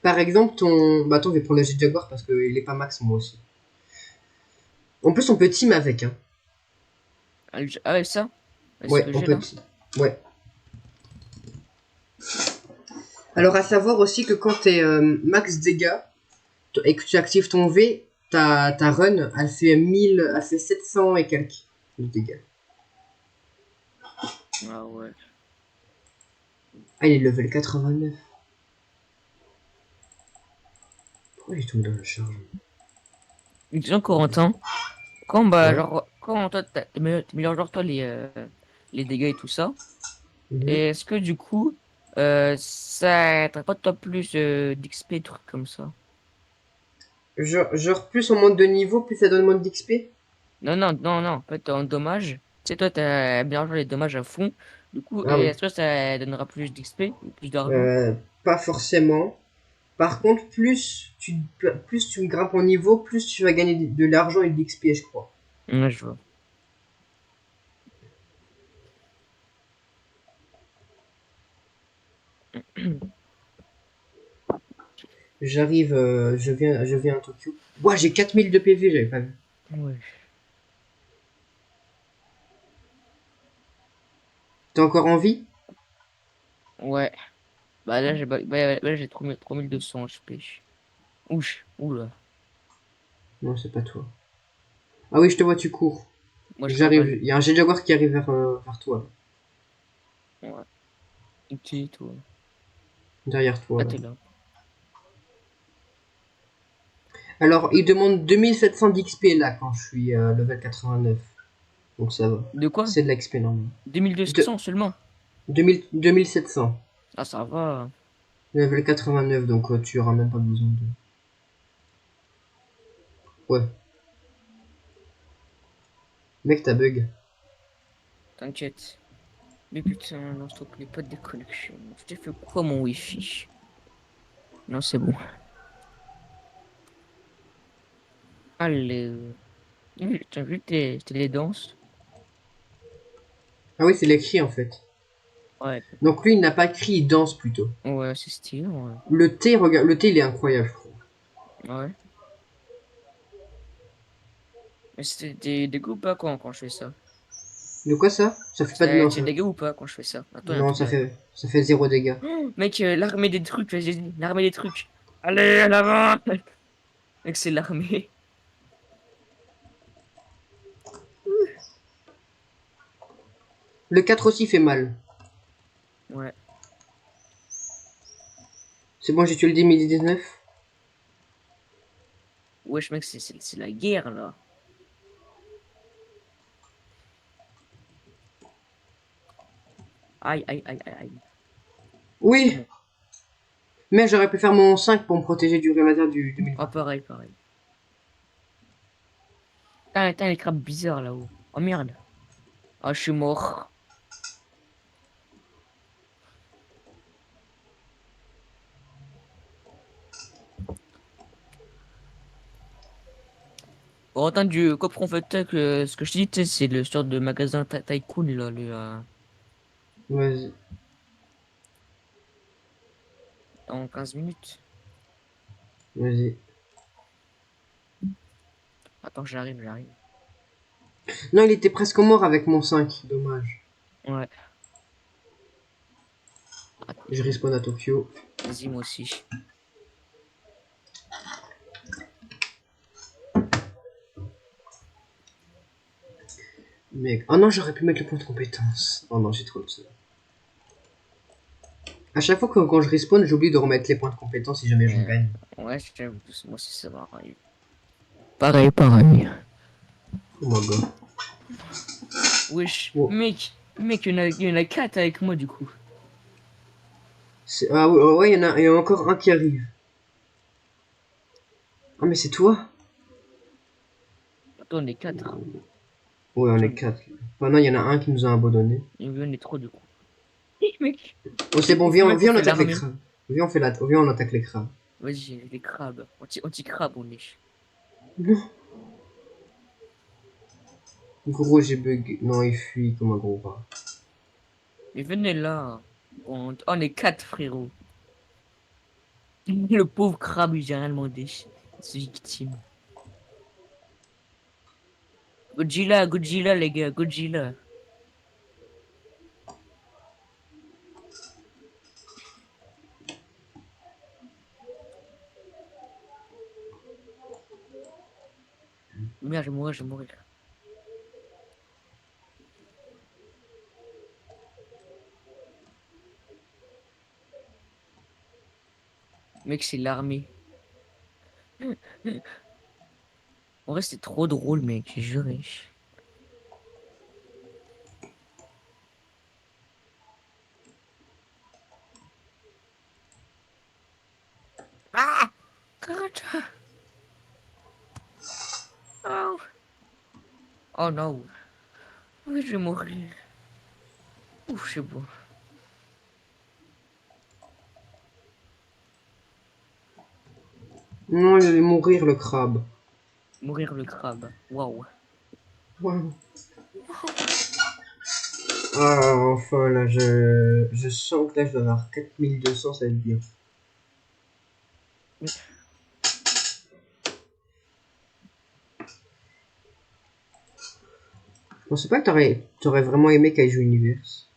Speaker 1: Par exemple, ton. Bah, attends, je vais prendre le Jet Jaguar parce qu'il est pas max, moi aussi. En plus, on peut team avec, hein.
Speaker 2: Ah ouais, ça? Ouais, ce
Speaker 1: Ouais,
Speaker 2: que
Speaker 1: on
Speaker 2: j'ai
Speaker 1: peut
Speaker 2: là.
Speaker 1: team. Ouais. Alors, à savoir aussi que quand t'es max dégâts et que tu actives ton V, ta run, elle fait 1000, elle fait 700 et quelques de dégâts.
Speaker 2: Ah ouais.
Speaker 1: Ah, il est level 89. Pourquoi j'ai tombé dans la charge?
Speaker 2: Disons, Corentin, quand bah
Speaker 1: Ouais.
Speaker 2: genre quand toi t'améliores genre toi les dégâts et tout ça,
Speaker 1: Mhm.
Speaker 2: et est-ce que du coup ça t'apporte toi plus d'XP, trucs comme ça?
Speaker 1: Genre, plus on monte de niveau, plus ça donne moins d'XP.
Speaker 2: Non, non, non, non, en fait en dommage, tu sais toi t'as bien joué les dommages à fond, du coup
Speaker 1: Ah oui.
Speaker 2: est-ce que ça donnera plus d'XP, plus d'argent?
Speaker 1: Pas forcément. Par contre, plus tu grimpes en niveau, plus tu vas gagner de l'argent et de l'XP, je crois.
Speaker 2: Ouais, je vois.
Speaker 1: J'arrive, je viens à Tokyo. Ouah, j'ai 4000 de PV, j'avais pas vu.
Speaker 2: Ouais.
Speaker 1: T'es encore en vie?
Speaker 2: Ouais. Bah là j'ai 3200 HP. Ouch, oula.
Speaker 1: Non, c'est pas toi. Ah oui, je te vois, tu cours.
Speaker 2: Moi, je
Speaker 1: J'arrive,
Speaker 2: travaille.
Speaker 1: il y a un jet jaguar qui arrive vers toi,
Speaker 2: Ouais. Ok, toi.
Speaker 1: derrière toi,
Speaker 2: Ah,
Speaker 1: là.
Speaker 2: t'es là.
Speaker 1: Alors, il demande 2700 d'XP là quand je suis level 89. Donc ça va.
Speaker 2: De quoi?
Speaker 1: C'est de l'XP normal. De
Speaker 2: 2200 seulement.
Speaker 1: 2700.
Speaker 2: Ah, ça va.
Speaker 1: Level 89, donc tu auras même pas besoin de. Ouais. Mec, t'as bug.
Speaker 2: T'inquiète. Mais putain, non, s'il te plaît, pas de déconnexion. Je t'ai fait quoi, mon wifi? Non, c'est bon. Allez. T'as vu tes les danses?
Speaker 1: Ah oui, c'est l'écrit en fait.
Speaker 2: Ouais.
Speaker 1: Donc lui, il n'a pas écrit, il danse plutôt.
Speaker 2: Ouais, c'est stylé, ouais.
Speaker 1: Le T, regarde, le T, il est incroyable, je trouve.
Speaker 2: Ouais. Mais c'était dégueu ou pas quand je fais ça?
Speaker 1: De quoi ça? Ça fait pas de. Non,
Speaker 2: C'est dégueu ou pas quand je fais ça? Attends, il y a un
Speaker 1: non,
Speaker 2: truc derrière.
Speaker 1: ça fait zéro dégâts.
Speaker 2: Oh, mec, l'armée des trucs, j'ai dit, l'armée des trucs. Allez, à l'avant! Mec, c'est l'armée.
Speaker 1: Le 4 aussi fait mal.
Speaker 2: Ouais.
Speaker 1: C'est bon, j'ai tué le 2019.
Speaker 2: Wesh, mec, c'est la guerre, là. Aïe, aïe, aïe, aïe, aïe. C'est
Speaker 1: Oui,
Speaker 2: bon.
Speaker 1: mais j'aurais pu faire mon 5 pour me protéger du rayon laser du
Speaker 2: Ah,
Speaker 1: 2020.
Speaker 2: pareil, pareil. Putain, les crabes bizarres, là-haut. Oh, merde. Ah, je suis mort. Bon, entendu, comme on fait ce que je te dis, tu sais, c'est le sort de magasin Tycoon, là,
Speaker 1: Vas-y,
Speaker 2: dans 15 minutes.
Speaker 1: vas-y.
Speaker 2: Attends, j'arrive, j'arrive.
Speaker 1: Non, il était presque mort avec mon 5. Dommage.
Speaker 2: Ouais. Attends,
Speaker 1: Je respawn à Tokyo.
Speaker 2: vas-y, moi aussi.
Speaker 1: Mec. Oh non, j'aurais pu mettre le point de compétence. Oh non, j'ai trop le seum. À chaque fois que quand je respawn, j'oublie de remettre les points de compétence si jamais je
Speaker 2: Euh,
Speaker 1: gagne.
Speaker 2: ouais, moi aussi, ça m'arrive. Pareil, pareil.
Speaker 1: Oh my god.
Speaker 2: Wesh,
Speaker 1: Wow.
Speaker 2: mec, il y en a 4 avec moi, du coup.
Speaker 1: Ah ouais, ouais, il y en a encore un qui arrive. Ah mais c'est toi?
Speaker 2: Attends, on est 4.
Speaker 1: Ouais, on est
Speaker 2: Attends,
Speaker 1: 4. Enfin non, il y en a un qui nous a abandonné.
Speaker 2: on est trop, du coup. Hé, mec,
Speaker 1: Oh c'est bon,
Speaker 2: mec, on
Speaker 1: viens, on
Speaker 2: fait
Speaker 1: attaque les
Speaker 2: l'armée.
Speaker 1: crabes. Viens, on attaque les crabes.
Speaker 2: Vas-y, les crabes. Anti-crabe, on est.
Speaker 1: Non. Gros, j'ai bug. Non, il fuit comme un gros rat.
Speaker 2: Mais venez là. On est 4, frérot. Le pauvre crabe, j'ai rien demandé. C'est victime. Godzilla, Godzilla, les gars, Godzilla. Merde, je vais mourir, je vais mourir. Mec, c'est l'armée. En vrai, c'est trop drôle, mec, j'ai juré. Ah! God. Oh, oh non. Oui, je vais mourir. Ouf, c'est bon.
Speaker 1: Non, il allait mourir le crabe.
Speaker 2: Mourir le crabe. Waouh.
Speaker 1: Wow. Ah, enfin là, je sens que là je dois avoir 4200, ça va être bien. Je pensais pas que t'aurais vraiment aimé Kaiju Universe.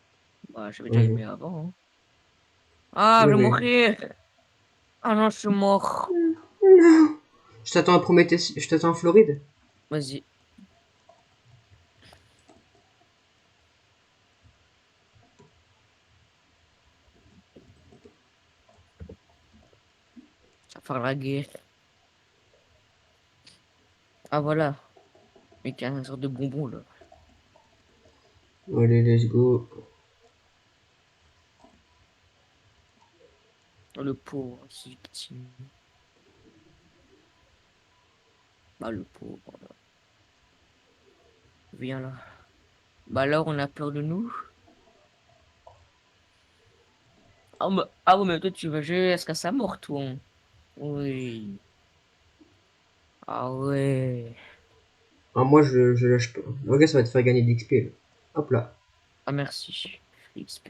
Speaker 2: Bah, j'avais déjà
Speaker 1: Ouais,
Speaker 2: aimé avant, hein. Ah, je
Speaker 1: ouais,
Speaker 2: vais
Speaker 1: mais.
Speaker 2: mourir. Ah non, je suis mort.
Speaker 1: Non. Je t'attends à Prométhée, je t'attends en Floride.
Speaker 2: Vas-y. faire la guerre. Ah voilà, mais qu'il y a un sorte de bonbon là.
Speaker 1: Allez, let's go.
Speaker 2: Oh, le pauvre, c'est victime. Bah le pauvre, là. Viens là. Bah alors on a peur de nous. Ah ouais, mais toi tu vas jouer jusqu'à sa mort, toi. Oui. Ah ouais.
Speaker 1: Ah, moi, je lâche pas. Regarde, ça va te faire gagner de l'XP, là. Hop là.
Speaker 2: Ah merci. XP.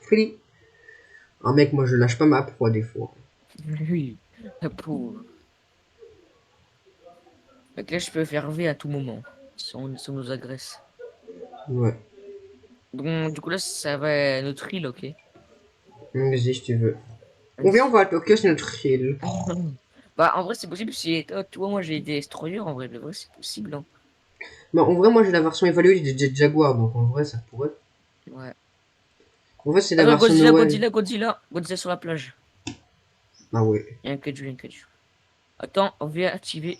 Speaker 1: Free. Ah, mec, moi, je lâche pas ma proie, des fois.
Speaker 2: Oui, le pauvre. Donc là je peux faire V à tout moment. Si on nous agresse.
Speaker 1: Ouais.
Speaker 2: Donc du coup là ça va notre île, ok?
Speaker 1: Vas-y, si tu veux. On vient, on
Speaker 2: Vas-y.
Speaker 1: va à Tokyo, c'est notre île.
Speaker 2: Bah en vrai c'est possible si toi moi j'ai des destroyers en vrai, de vrai c'est possible hein.
Speaker 1: Bah, en vrai, moi, j'ai la version évaluée des Jet Jaguar, donc en vrai, ça pourrait.
Speaker 2: Ouais.
Speaker 1: En fait, c'est la
Speaker 2: Attends,
Speaker 1: version
Speaker 2: Godzilla,
Speaker 1: Noël.
Speaker 2: Godzilla, Godzilla, Godzilla sur la plage.
Speaker 1: Ah ouais.
Speaker 2: Il y a un kaiju, il y a un kaiju. Attends, on vient activer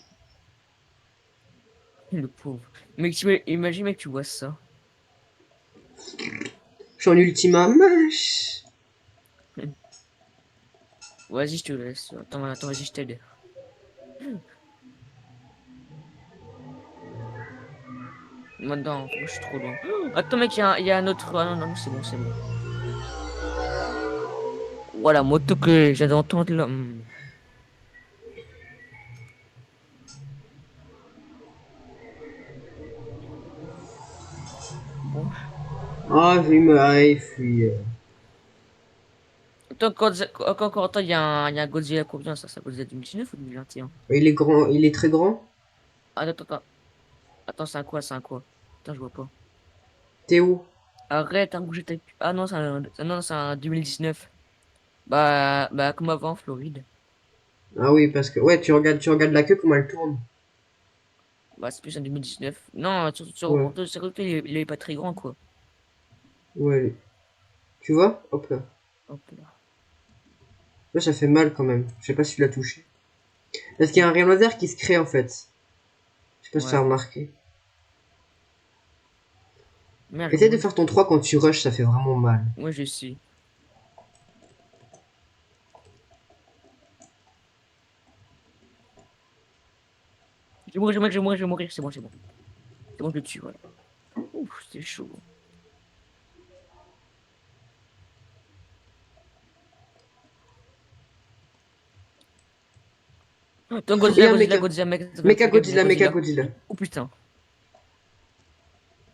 Speaker 2: le pauvre. Mec, imagine mec tu vois ça.
Speaker 1: Je suis en Ultima Mash.
Speaker 2: Vas-y je te laisse. Attends, vas-y je t'aide. Maintenant, moi je suis trop loin. Attends mec, il y a un autre. Ah non, non, non, c'est bon, c'est bon. Voilà, moto que j'ai d'entendre là. Bon.
Speaker 1: Ah, j'ai eu ma life, oui.
Speaker 2: Attends, encore, attends, il y a un Godzilla combien ça Godzilla 2019 ou 2021?
Speaker 1: Il est grand, il est très grand.
Speaker 2: Attends. Attends, c'est un quoi, c'est un quoi? Attends, je vois pas.
Speaker 1: Théo.
Speaker 2: Arrête, hein, bouger ta... Ah non, non, c'est un 2019. Bah, comme avant, Floride.
Speaker 1: Ah oui, parce que, ouais, tu regardes la queue, comment elle tourne.
Speaker 2: Bah, c'est plus un 2019. Non,
Speaker 1: Ouais,
Speaker 2: sur le côté, il est pas très grand, quoi.
Speaker 1: ouais. Tu vois? Hop là.
Speaker 2: Hop là.
Speaker 1: Là, ça fait mal quand même. Je sais pas si tu l'as touché. Parce qu'il y a
Speaker 2: Mm.
Speaker 1: un rayon laser qui se crée en fait. Je sais pas si tu as
Speaker 2: Ouais.
Speaker 1: remarqué.
Speaker 2: Merde, je
Speaker 1: Essaye de
Speaker 2: mourir.
Speaker 1: faire ton 3 quand tu rushes, ça fait vraiment mal.
Speaker 2: Ouais, je sais. Je vais mourir. C'est bon, c'est bon. C'est bon, je le tue, voilà. Ouf, c'est chaud. Attends,
Speaker 1: Et
Speaker 2: Godzilla,
Speaker 1: un
Speaker 2: Godzilla,
Speaker 1: mecha.
Speaker 2: Godzilla, mec,
Speaker 1: Mecha
Speaker 2: fais gaffe, il y a
Speaker 1: Godzilla, Mecha
Speaker 2: Godzilla.
Speaker 1: Godzilla.
Speaker 2: Oh putain.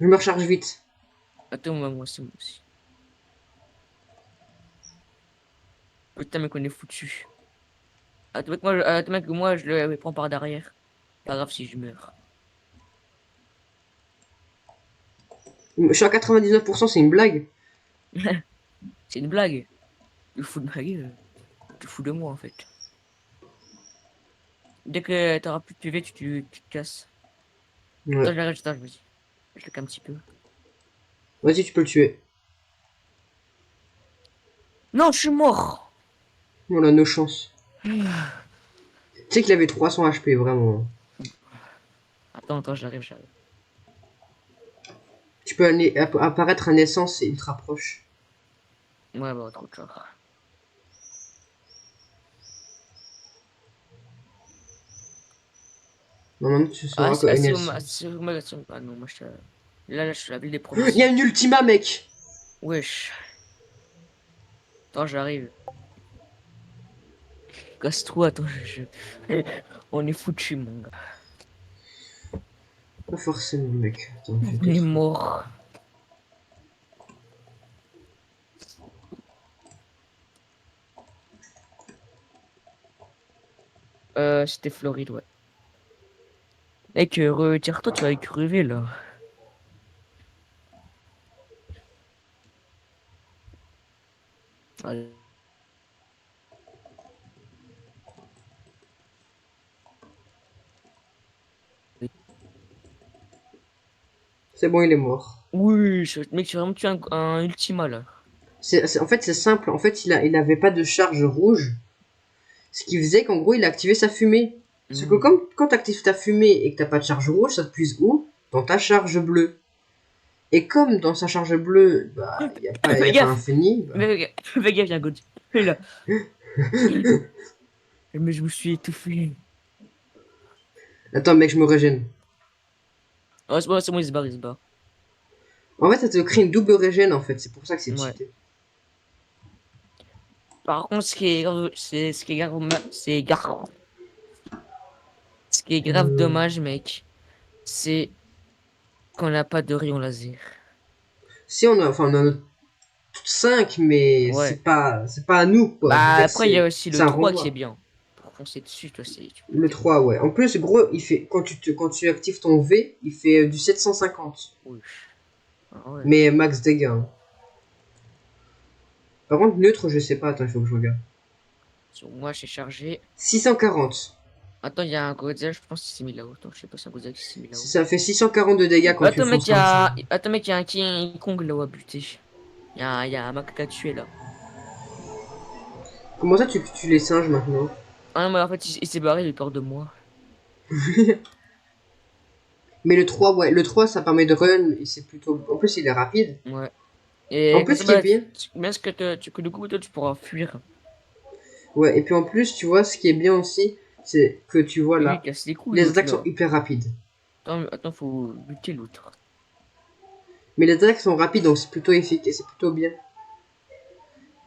Speaker 1: Je me recharge vite.
Speaker 2: Attends, moi aussi, moi aussi. Putain, mec, on est foutu. Attends, mec, moi, je le prends par derrière. Pas grave si je meurs.
Speaker 1: Je suis à 99%, c'est une blague.
Speaker 2: C'est une blague. Tu fous de ma gueule. Tu fous de moi, en fait. Dès que t'auras plus de PV, tu te casses.
Speaker 1: Ouais.
Speaker 2: Attends, vas-y. Je le calme un petit peu.
Speaker 1: Vas-y, tu peux le tuer.
Speaker 2: Non, je suis mort.
Speaker 1: Voilà, nos chances. Tu sais qu'il avait 300 HP, vraiment.
Speaker 2: Attends, j'arrive.
Speaker 1: Tu peux apparaître à naissance, c'est ultra proche.
Speaker 2: Ouais, bah, trop tard.
Speaker 1: Normalement, tu
Speaker 2: Ah,
Speaker 1: sauras qu'à naissance.
Speaker 2: Ah non, moi, là, je suis la ville des
Speaker 1: Il y a
Speaker 2: provisions.
Speaker 1: une Ultima, mec!
Speaker 2: Wesh. Attends, j'arrive. Casse-toi, attends, On est foutu, mon gars.
Speaker 1: Pas forcément, mec. Attends, je vais
Speaker 2: On est
Speaker 1: peut-être.
Speaker 2: mort. C'était Floride, ouais. Mec, retire-toi, tu vas crever, là. Allez.
Speaker 1: C'est bon, il est mort.
Speaker 2: Oui, mec, j'ai vraiment tué un Ultima, là.
Speaker 1: En fait, c'est simple. En fait, il avait pas de charge rouge. Ce qui faisait qu'en gros, il a activé sa fumée. Sauf que comme quand tu actives ta fumée et que t'as pas de charge rouge, ça te puise où? Dans ta charge bleue. Et comme dans sa charge bleue, bah,
Speaker 2: Fais
Speaker 1: y a pas
Speaker 2: gaffe!
Speaker 1: infini, bah...
Speaker 2: Fais gaffe, y'a un god. Il est là. Mais je me suis étouffé.
Speaker 1: Attends, mec, je me régène.
Speaker 2: Oh, c'est bon, il se barre, il se barre.
Speaker 1: En fait, ça te crée une double régène, en fait. C'est pour ça que c'est
Speaker 2: Ouais.
Speaker 1: cheaté.
Speaker 2: Par contre, ce qui est grave
Speaker 1: Euh,
Speaker 2: dommage, mec, c'est qu'on n'a pas de rayon laser.
Speaker 1: Si on a notre 5, mais
Speaker 2: Ouais.
Speaker 1: c'est pas à nous, quoi. Je veux
Speaker 2: Bah,
Speaker 1: dire,
Speaker 2: après, il y a aussi
Speaker 1: c'est
Speaker 2: le
Speaker 1: un
Speaker 2: 3 qui est
Speaker 1: renvoi.
Speaker 2: bien. Pour foncer dessus, toi, tu peux
Speaker 1: Le 3, ouais. En plus, gros, il fait, quand tu actives ton V, il fait du 750.
Speaker 2: Oui. Ah ouais.
Speaker 1: Mais max dégâts, hein. Par contre, neutre, je sais pas. Attends, il faut que je regarde.
Speaker 2: Sur moi, j'ai chargé.
Speaker 1: 640.
Speaker 2: Attends, il y a un Godzilla, je pense qu'il s'est mis là-haut. Attends, je sais pas si c'est un Godzilla qui s'est mis là-haut.
Speaker 1: Ça fait 640 de dégâts quand tu
Speaker 2: Attends, mec,
Speaker 1: fonces comme ça.
Speaker 2: il y a un King Kong là-haut à buter. Il y a un macaque à tuer là.
Speaker 1: Comment ça, tu les singes maintenant?
Speaker 2: Ah non, mais en fait, il s'est barré, il a peur de moi.
Speaker 1: Mais le 3, ouais. Le 3, ça permet de run. Et c'est plutôt... En plus, il est rapide.
Speaker 2: Ouais.
Speaker 1: En
Speaker 2: Et comme
Speaker 1: plus,
Speaker 2: ça,
Speaker 1: ce qui est
Speaker 2: bah,
Speaker 1: bien...
Speaker 2: mais est-ce que, que du coup, toi, tu pourras fuir.
Speaker 1: Ouais, et puis en plus, tu vois, ce qui est bien aussi, c'est que tu vois
Speaker 2: Et lui, il
Speaker 1: là,
Speaker 2: casse les couilles,
Speaker 1: les
Speaker 2: l'autre
Speaker 1: attaques sont
Speaker 2: là.
Speaker 1: hyper rapides.
Speaker 2: Attends, faut buter l'autre.
Speaker 1: Mais les attaques sont rapides, donc c'est plutôt efficace, c'est plutôt bien.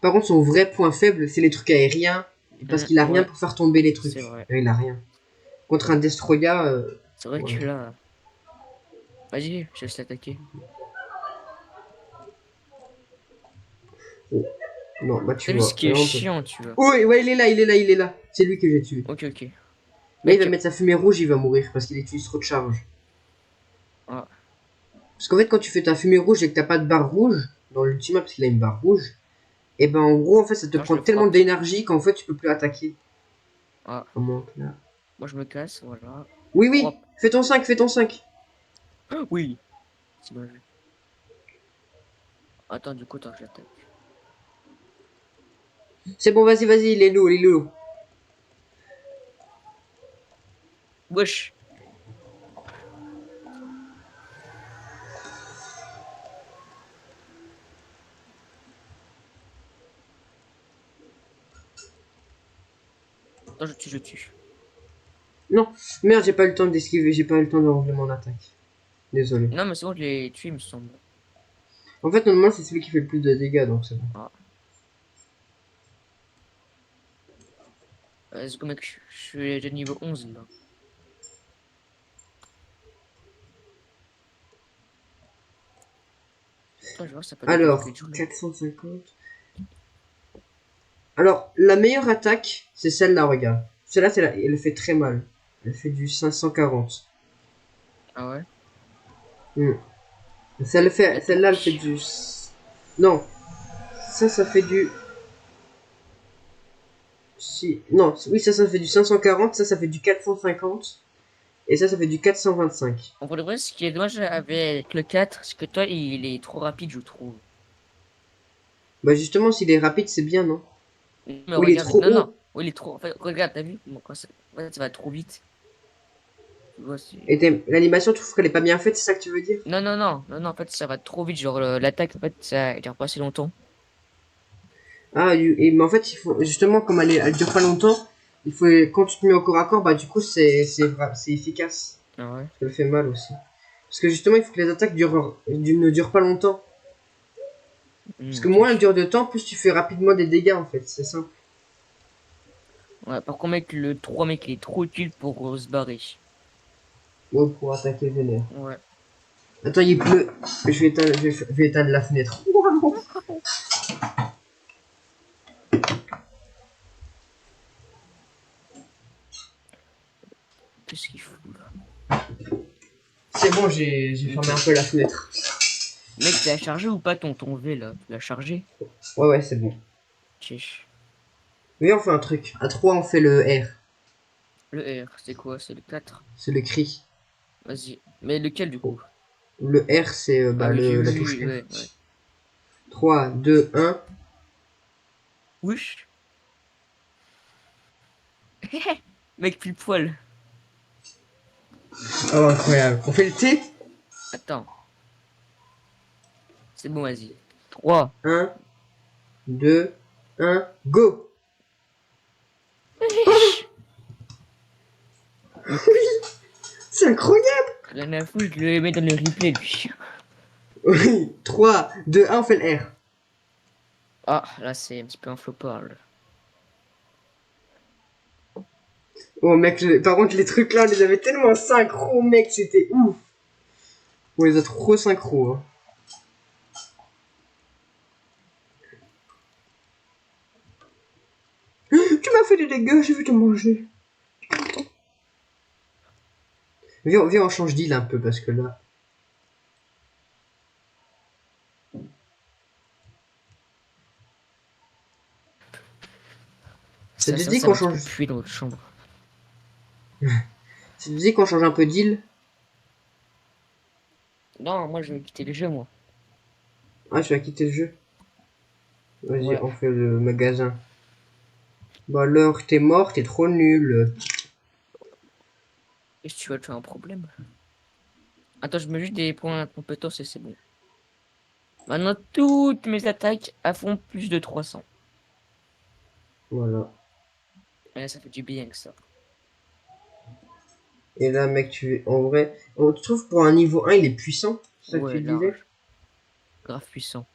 Speaker 1: Par contre, son vrai point faible, c'est les trucs aériens, parce qu'il a rien
Speaker 2: Ouais,
Speaker 1: pour faire tomber les
Speaker 2: c'est
Speaker 1: trucs.
Speaker 2: vrai.
Speaker 1: Il a rien. Contre un Destroya,
Speaker 2: C'est vrai
Speaker 1: ouais.
Speaker 2: que là. Vas-y, je laisse l'attaquer.
Speaker 1: Oh. Non, bah tu
Speaker 2: T'as vu ce
Speaker 1: vois.
Speaker 2: qui est chiant, tu vois.
Speaker 1: Oui, ouais, il est là. C'est lui que j'ai tué.
Speaker 2: Ok, ok.
Speaker 1: Là, il va
Speaker 2: Mec,
Speaker 1: mettre sa fumée rouge, il va mourir, parce qu'il utilise trop de charge.
Speaker 2: ah,
Speaker 1: Parce qu'en fait, quand tu fais ta fumée rouge et que t'as pas de barre rouge, dans l'ultima, parce qu'il a une barre rouge, et ben en gros, en fait, ça te
Speaker 2: attends, je
Speaker 1: prend
Speaker 2: le
Speaker 1: tellement
Speaker 2: frappe.
Speaker 1: d'énergie qu'en fait, tu peux plus attaquer.
Speaker 2: Ah,
Speaker 1: Comment là?
Speaker 2: moi je me casse, voilà.
Speaker 1: Oui, oui,
Speaker 2: Hop.
Speaker 1: fais ton 5, fais ton 5.
Speaker 2: Ah, oui, c'est bon. Attends, du coup, attends, j'attaque.
Speaker 1: C'est bon, vas-y, il est lourd, il est lourd.
Speaker 2: Wesh. Attends, je tue.
Speaker 1: Non, merde, j'ai pas eu le temps d'esquiver, j'ai pas eu le temps de renvoyer mon attaque. Désolé.
Speaker 2: Non, mais c'est bon, je l'ai tué, il me semble.
Speaker 1: En fait, normalement, c'est celui qui fait le plus de dégâts, donc c'est bon.
Speaker 2: Ah, let's go, mec, je suis déjà niveau 11 là. Attends, je vais voir, ça peut attaquer avec les
Speaker 1: Alors,
Speaker 2: joues là.
Speaker 1: 450. Alors, la meilleure attaque, c'est celle-là, regarde. Celle-là, elle fait très mal. Elle fait du 540.
Speaker 2: Ah ouais?
Speaker 1: Hmm.
Speaker 2: La
Speaker 1: Celle-là, elle fait
Speaker 2: torche.
Speaker 1: du... Non, ça fait du... Si... Non, oui, ça fait du 540, ça fait du 450. Et ça fait du 425.
Speaker 2: En vrai, ce qui est dommage avec le 4, c'est que toi, il est trop rapide, je trouve.
Speaker 1: Bah justement, s'il est rapide, c'est bien, non?
Speaker 2: Mais
Speaker 1: Ou il est
Speaker 2: regarde,
Speaker 1: trop
Speaker 2: non, non,
Speaker 1: haut.
Speaker 2: oui, il est trop. En fait, regarde, t'as vu? Bon, en fait, ça va trop vite. Tu vois,
Speaker 1: Et l'animation, tu trouves qu'elle est pas bien faite, c'est ça que tu veux dire?
Speaker 2: Non, en fait, ça va trop vite. Genre, l'attaque, en fait, ça dure pas assez longtemps.
Speaker 1: Ah, mais en fait, il faut, justement, comme elle dure pas longtemps, il faut, quand tu te mets au corps à corps, bah du coup, c'est efficace.
Speaker 2: Ah ouais?
Speaker 1: Ça le fait mal aussi. Parce que justement, il faut que les attaques ne durent pas longtemps. Parce que moins elles
Speaker 2: Ok.
Speaker 1: durent de temps, plus tu fais rapidement des dégâts, en fait, c'est ça.
Speaker 2: Ouais, par contre, mec, le 3 mec, il est trop utile pour se barrer.
Speaker 1: Ouais, pour attaquer vénère.
Speaker 2: Ouais.
Speaker 1: Attends, il pleut. Je vais éteindre la fenêtre.
Speaker 2: Qu'est-ce qu'il fout là?
Speaker 1: C'est bon, j'ai fermé un peu la fenêtre.
Speaker 2: Mec, t'as chargé ou pas ton V là? Tu l'as chargé?
Speaker 1: Ouais, c'est bon.
Speaker 2: Tch.
Speaker 1: Mais on fait un truc. À 3 on fait le R.
Speaker 2: Le R, c'est quoi? C'est le 4.
Speaker 1: C'est le cri.
Speaker 2: Vas-y. Mais lequel du coup?
Speaker 1: Le R, c'est
Speaker 2: Ah
Speaker 1: bah,
Speaker 2: oui,
Speaker 1: la touche R.
Speaker 2: ouais, ouais.
Speaker 1: 3, 2, 1.
Speaker 2: Wesh. Mec, pile poil.
Speaker 1: Oh, incroyable. On fait le T?
Speaker 2: Attends. C'est bon, vas-y. 3.
Speaker 1: Un, 2, un, go!
Speaker 2: Mais
Speaker 1: C'est incroyable!
Speaker 2: rien à foutre, je le mets dans le replay, lui.
Speaker 1: Oui, 3, 2, 1, on fait le R.
Speaker 2: Ah, là, c'est un petit peu un flopard, là.
Speaker 1: Oh mec, par contre les trucs là, on les avait tellement synchro, mec, c'était ouf. On les a trop synchro. Hein. Tu m'as fait des dégâts, je vais te manger. Viens, viens, on change d'île un peu parce que là. Ça te dit
Speaker 2: Ça
Speaker 1: qu'on
Speaker 2: va un petit peu
Speaker 1: change.
Speaker 2: puer dans votre chambre.
Speaker 1: Ça te dit qu'on change un peu d'île?
Speaker 2: Non, moi, je vais quitter le jeu, moi.
Speaker 1: Ah, tu vas quitter le jeu. Vas-y,
Speaker 2: Ouais.
Speaker 1: on fait le magasin. Bah alors, t'es mort, t'es trop nul.
Speaker 2: Et si tu as un problème? Attends, je mets juste des points de compétence et c'est bon. Maintenant, toutes mes attaques à fond plus de 300.
Speaker 1: Voilà.
Speaker 2: Et là, ça fait du bien que ça.
Speaker 1: Et là, mec, en vrai, on te trouve pour un niveau 1, il est puissant. C'est ça que tu
Speaker 2: Ouais,
Speaker 1: disais?
Speaker 2: large. Grave puissant.